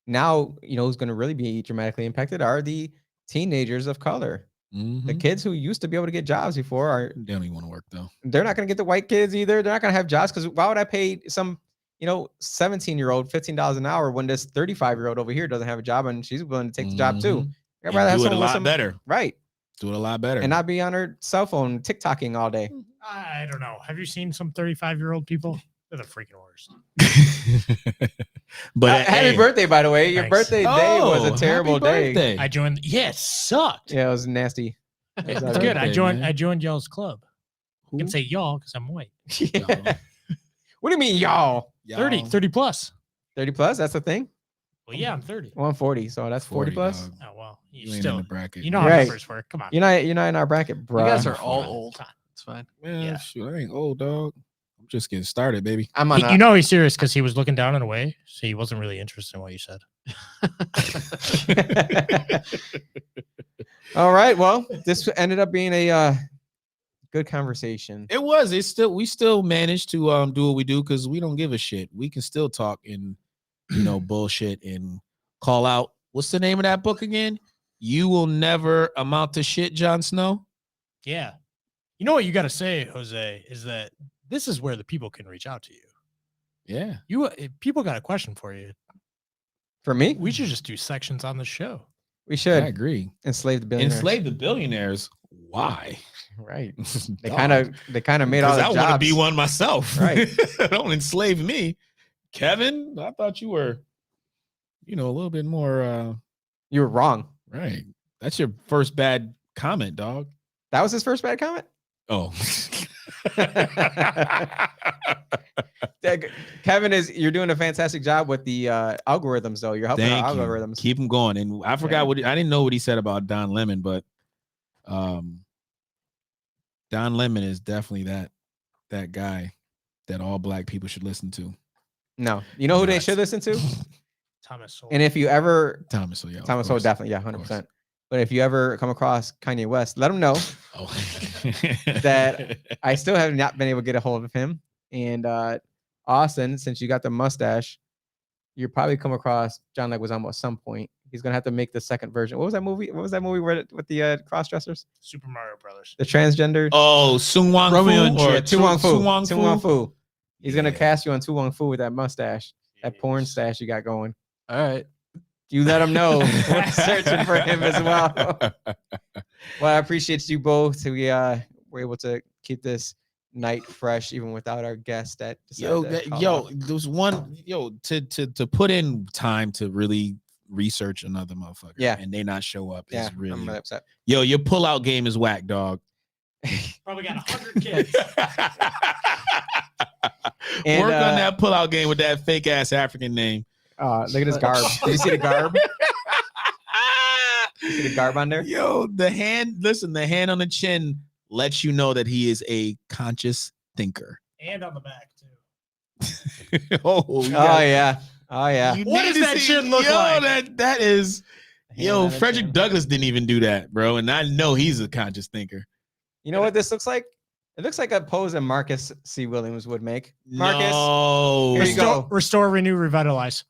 now, who's going to really be dramatically impacted are the teenagers of color. Mm-hmm. The kids who used to be able to get jobs before they don't even want to work though. They're not going to get the white kids either. They're not going to have jobs because why would I pay some, 17-year-old $15 an hour when this 35-year-old over here doesn't have a job and she's willing to take the job too? I'd rather have someone with some better. Right. Do it a lot better. And not be on her cell phone TikToking all day. I don't know. Have you seen some 35-year-old people? They're the freaking worst. But happy birthday, by the way. Your Thanks. birthday day was a terrible day. I joined. Yeah, it sucked. Yeah, it was nasty. It's good. I joined y'all's club. You can say y'all because I'm white. Yeah. What do you mean, y'all? 30 plus. 30 plus? That's the thing? Well, yeah, I'm 30. Well, I'm 40, so that's 40 plus. Dog. Oh, well. You ain't in the bracket. You know how numbers work. Come on. You're not in our bracket, bro. You guys are all old. It's fine. Man, shoot, I ain't old, dog. just getting started, baby. You know he's serious because he was looking down and away, so he wasn't really interested in what you said. All right. Well, this ended up being a good conversation. It was. We still managed to do what we do because we don't give a shit. We can still talk and bullshit and call out. What's the name of that book again? You Will Never Amount to Shit, Jon Snow. Yeah. You know what you got to say, Jose, is that this is where the people can reach out to you. Yeah. If people got a question for you. For me? We should just do sections on the show. We should. I agree. Enslave the billionaires. Enslave the billionaires. Why? Right. They kind of made all the jobs. I want to be one myself. Right. Don't enslave me. Kevin, I thought you were, a little bit more. You were wrong. Right. That's your first bad comment, dog. That was his first bad comment? Oh. Kevin, you're doing a fantastic job with the algorithms, though. You're helping our algorithms. Keep them going. And I forgot I didn't know what he said about Don Lemon, but Don Lemon is definitely that guy that all black people should listen to. No, you know who they should listen to? Thomas Sowell. And if you ever Thomas Sowell, definitely, 100%. But if you ever come across Kanye West, let him know that I still have not been able to get a hold of him. And Austin, since you got the mustache, you probably come across John Leguizamo at some point. He's gonna have to make the second version. What was that movie? With the cross dressers? Super Mario Brothers. The transgender. Oh, Sung Wong Fu. Tu Wong Fu. He's gonna cast you on Tu Wong Fu with that mustache, that porn stash you got going. All right. You let him know we're searching for him as well. Well, I appreciate you both. We were able to keep this night fresh even without our guest. There was one to put in time to really research another motherfucker. Yeah, and they not show up. Yeah, is really I'm really upset. Yo, your pullout game is whack, dog. Probably got 100 kids. And, work on that pullout game with that fake ass African name. Look at his garb. Did you see the garb? You see the garb on there? Yo, the hand on the chin lets you know that he is a conscious thinker. And on the back, too. Oh yeah. What does that chin look like? That is, Frederick Douglass didn't even do that, bro. And I know he's a conscious thinker. You know what this looks like? It looks like a pose that Marcus C. Williams would make. Marcus, no. Here you go. Restore, renew, revitalize.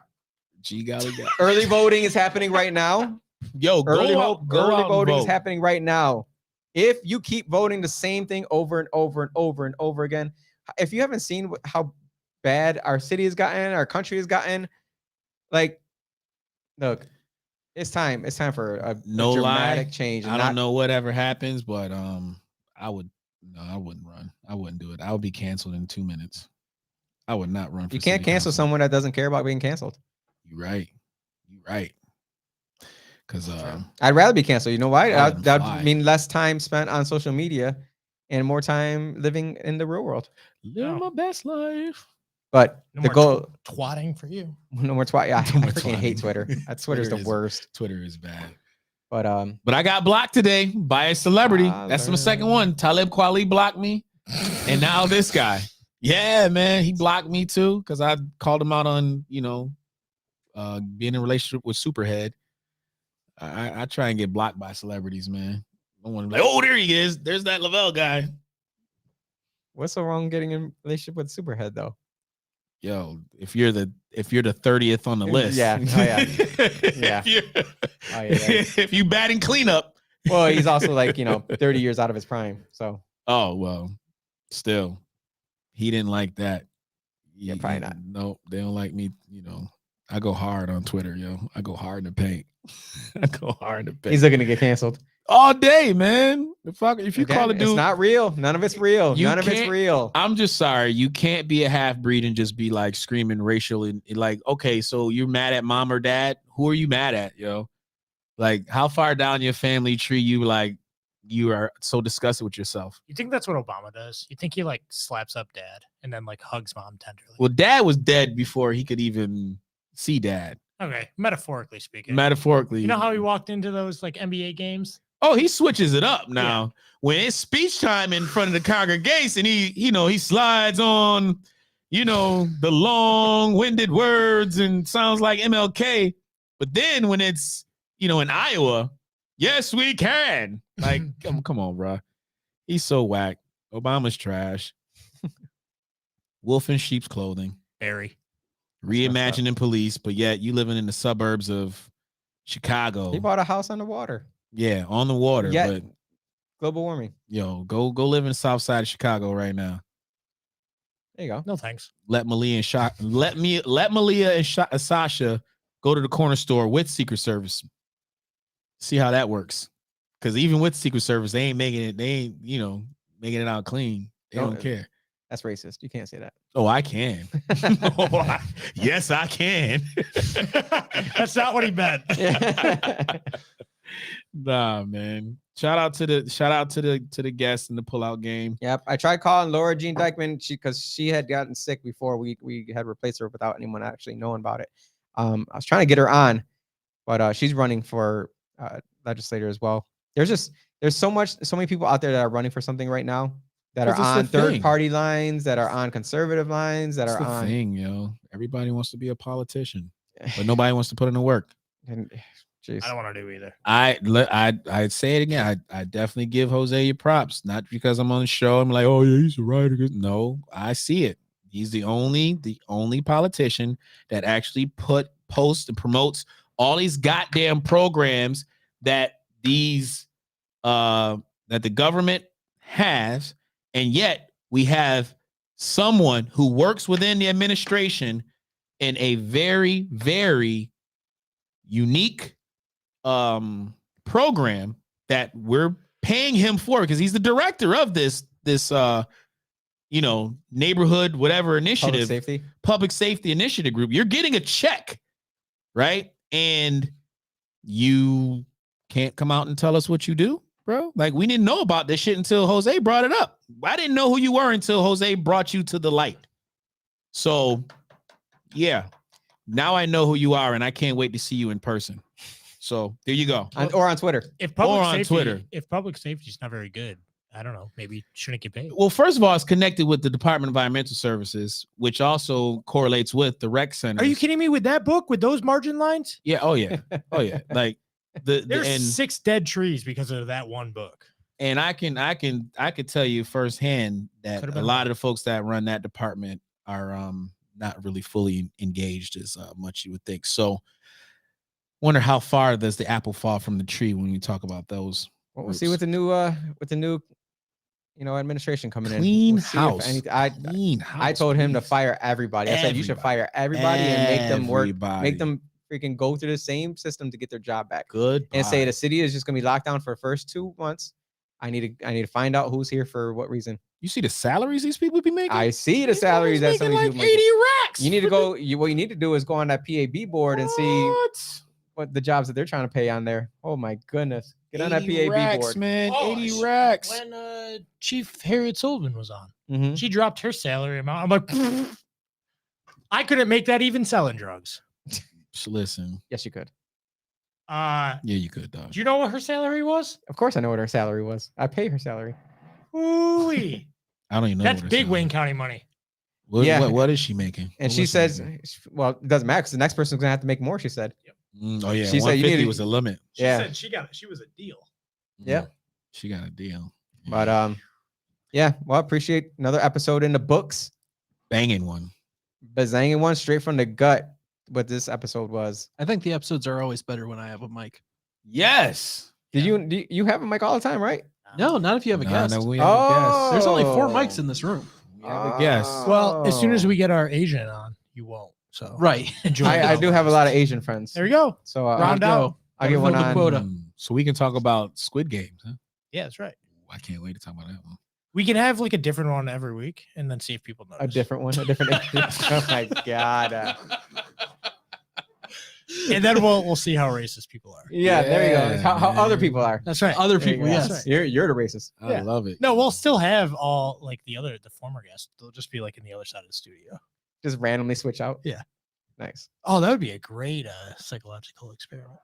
Early voting is happening right now. Yo, early voting is happening right now. If you keep voting the same thing over and over and over and over again, if you haven't seen how bad our city has gotten, our country has gotten, like, look, it's time. It's time for a dramatic change. I don't know whatever happens, but I wouldn't run. I wouldn't do it. I would be canceled in 2 minutes. I would not run. You can't cancel someone that doesn't care about being canceled. You're right. Because I'd rather be canceled. You know why? That would mean less time spent on social media and more time living in the real world. Living my best life. But no the more goal twatting for you. No more twat. Yeah, I freaking hate Twitter. Twitter's the worst. Twitter is bad. But I got blocked today by a celebrity. That's my second one. Talib Kweli blocked me, and now this guy. Yeah, man, he blocked me too because I called him out on being in a relationship with Superhead. I try and get blocked by celebrities, man. I want to be like, oh, there he is. There's that Lavelle guy. What's so wrong getting in a relationship with Superhead though? Yo, if you're the 30th on the list, yeah, if you batting cleanup, well, he's also 30 years out of his prime. So, oh well, still, he didn't like that. Yeah, probably not. No, they don't like me. I go hard on Twitter, yo. I go hard in the paint. He's looking to get canceled all day, man. If you call a dude, it's not real. None of it's real. None of it's real. I'm just sorry. You can't be a half breed and just be like screaming racial and like, okay, so you're mad at mom or dad? Who are you mad at, yo? Like, how far down your family tree you are so disgusted with yourself? You think that's what Obama does? You think he slaps up dad and then hugs mom tenderly? Well, dad was dead before he could even see dad. Okay, metaphorically speaking. Metaphorically. You know how he walked into those NBA games Oh, he switches it up now. Yeah. When it's speech time in front of the congregation, he slides on, the long-winded words and sounds like MLK. But then when it's, in Iowa, yes, we can. Like, come on, bro. He's so whack. Obama's trash. Wolf in sheep's clothing. Very. Reimagining police, but yet you living in the suburbs of Chicago. He bought a house on the water. Yeah, on the water. But global warming. Yo, go live in the south side of Chicago right now. There you go. No thanks. Let Malia and Sasha go to the corner store with Secret Service. See how that works. Because even with Secret Service, they ain't making it. They ain't making it out clean. They don't care. That's racist. You can't say that. Oh, I can. Yes, I can. That's not what he meant. Nah, man. Shout out to the guests in the pullout game. Yep. I tried calling Laura Jean Dykeman because she had gotten sick before we had replaced her without anyone actually knowing about it. I was trying to get her on, but she's running for legislator as well. There's so many people out there that are running for something right now that are on third-party lines, that are on conservative lines, that are on. Thing, yo. Everybody wants to be a politician, but nobody wants to put in the work. And, geez. I don't want to do either. I'd say it again. I definitely give Jose your props, not because I'm on the show. I'm like, oh yeah, he's a writer. No, I see it. He's the only politician that actually posts and promotes all these goddamn programs that that the government has. And yet we have someone who works within the administration in a very, very unique program that we're paying him for because he's the director of this neighborhood, whatever initiative, public safety initiative group. You're getting a check, right? And you can't come out and tell us what you do. Bro, like we didn't know about this shit until Jose brought it up. I didn't know who you were until Jose brought you to the light. So, yeah, now I know who you are, and I can't wait to see you in person. So there you go. Or on Twitter. If public safety is not very good, I don't know. Maybe shouldn't get paid. Well, first of all, it's connected with the Department of Environmental Services, which also correlates with the rec center. Are you kidding me with that book with those margin lines? Yeah. Oh yeah. Oh yeah. Like. There's 6 dead trees because of that one book. And I could tell you firsthand that a lot of the folks that run that department are not really fully engaged as much you would think. So wonder how far does the apple fall from the tree when we talk about those. Well, we'll see with the new administration coming in. Clean house. I told him to fire everybody. I said you should fire everybody and make them work, make them freaking go through the same system to get their job back. Good. And say the city is just gonna be locked down for the first 2 months. I need to find out who's here for what reason. You see the salaries these people be making? I see the salaries that some like people 80 racks. You need to go. What you need to do is go on that PAB board and see what the jobs that they're trying to pay on there. Oh my goodness. Get on that PAB racks, board, man. 80 racks. When Chief Harriet Sullivan was on, she dropped her salary amount. I'm like, I couldn't make that even selling drugs. Listen. Yes, you could. Yeah, you could, dog. Do you know what her salary was? Of course I know what her salary was. I pay her salary. Ooh-wee. I don't even know. That's big Wayne County money. What is she making? And she says, well, it doesn't matter because the next person's gonna have to make more, she said. Yep. Oh yeah. She said 150 was the limit. She said she was a deal. Yeah. She got a deal. But yeah, well, appreciate another episode in the books. Banging one. Bazanging one straight from the gut. What this episode was. I think the episodes are always better when I have a mic. Yes. Do you have a mic all the time, right? No, not if you have a guest. No, we have a guest. There's only 4 mics in this room. We have a guest. Well, as soon as we get our Asian on, you won't. So right. I do have a lot of Asian friends. There you go. So round out. I'll get one on. Quota. So we can talk about Squid Games, huh? Yeah, that's right. I can't wait to talk about that one. We can have like a different one every week and then see if people notice. A different one, a different. Oh my god. And then we'll see how racist people are. Yeah, there you go. How other people are. That's right. Other people, yes. Right. You're the racist. I love it. No, we'll still have all like the former guests. They'll just be like in the other side of the studio. Just randomly switch out. Yeah. Nice. Oh, that would be a great psychological experiment.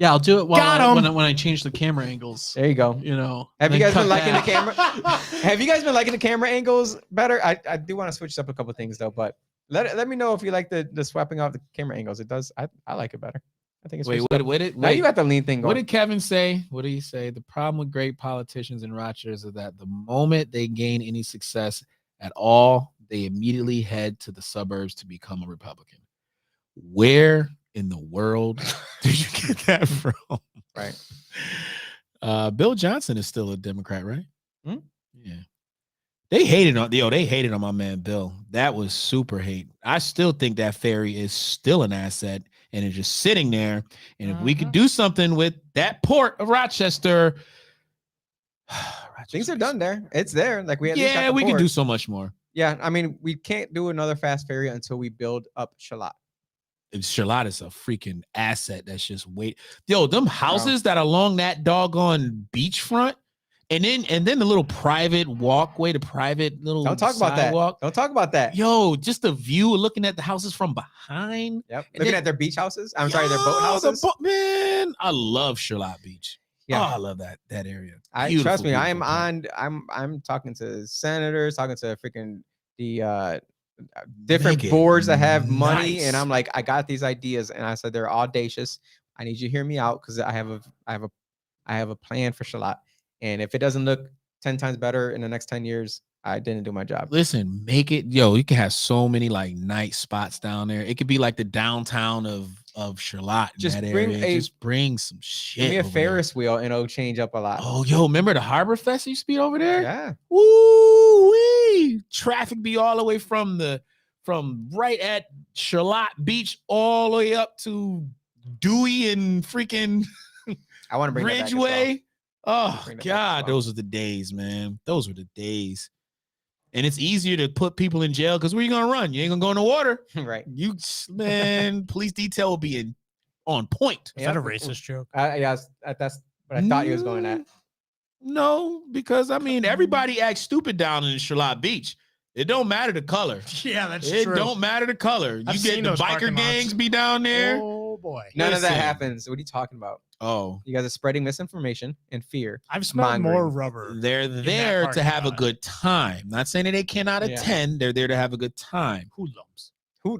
Yeah, I'll do it when I change the camera angles. There you go. You know, have you guys been liking the camera? Have you guys been liking the camera angles better? I do want to switch up a couple things though, but let me know if you like the swapping out the camera angles. It does. I like it better. I think it's now you got the lean thing going. What did Kevin say? What did he say? The problem with great politicians in Rochester is that the moment they gain any success at all, they immediately head to the suburbs to become a Republican. Where in the world did you get that from? Right. Bill Johnson is still a Democrat, right? Hmm? Yeah. They hated on my man Bill. That was super hate. I still think that ferry is still an asset and it's just sitting there. And if we could do something with that port of Rochester, things are done there. It's there. Like we can do so much more. Yeah, I mean, we can't do another fast ferry until we build up Charlotte. Charlotte is a freaking asset that's just them houses that are along that doggone beachfront, and then the little private walkway, the private little don't talk sidewalk. about that. Don't talk about that. Yo, just the view looking at the houses from behind. Yep. Looking at their beach houses. I'm sorry, their boat houses. Man, I love Charlotte Beach. Yeah, I love that area. Trust me, I'm talking to senators, talking to freaking the different boards that have money, and I'm like, I got these ideas, and I said they're audacious. I need you to hear me out because I have a plan for Charlotte, and if it doesn't look 10 times better in the next 10 years, I didn't do my job. Listen, make it, you can have so many like nice spots down there. It could be like the downtown of Charlotte. Just bring some shit. Give me a Ferris wheel and it'll change up a lot. Oh, remember the Harbor Fest used to be over there? Yeah. Woo-wee. Traffic be all the way from right at Charlotte Beach all the way up to Dewey and freaking I want to bring Ridgeway. Oh God, those are the days, man. Those were the days. And it's easier to put people in jail because where you gonna run? You ain't gonna go in the water, right? Police detail will be on point. Is that a racist joke? Yeah, that's what I thought he was going at. No, because I mean everybody acts stupid down in Charlotte Beach. It don't matter the color. Yeah, that's true. It don't matter the color. I've You get the biker gangs be down there. Oh boy, none of that happens. What are you talking about? Oh, you guys are spreading misinformation and fear. I've smelled more rubber. They're there to have a good time. Not saying that they cannot attend. They're there to have a good time. Hoodlums. All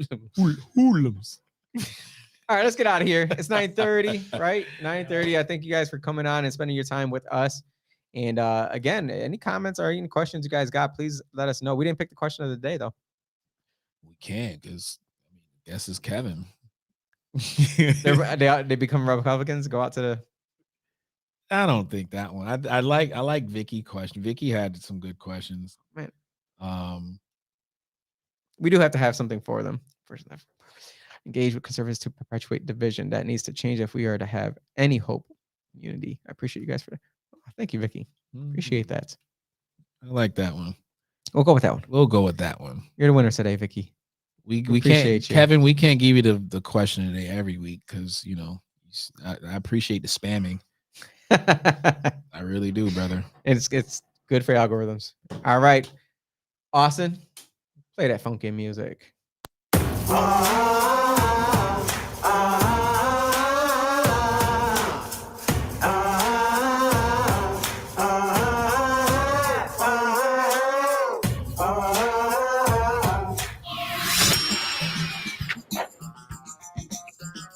right, let's get out of here. It's 9:30, right? 9:30. I thank you guys for coming on and spending your time with us. And again, any comments or any questions you guys got, please let us know. We didn't pick the question of the day though. We can't because guess it's Kevin. they become Republicans. Go out to the. I don't think that one. I like Vicky question. Vicky had some good questions. Man. We do have to have something for them. First, engage with conservatives to perpetuate division. That needs to change if we are to have any hope in unity. I appreciate you guys for that. Thank you, Vicky. Appreciate that. I like that one. We'll go with that one. We'll go with that one. You're the winner today, Vicky. We can't, Kevin. We can't give you the question today every week because I appreciate the spamming. I really do, brother. It's good for algorithms. All right, Austin, play that funky music.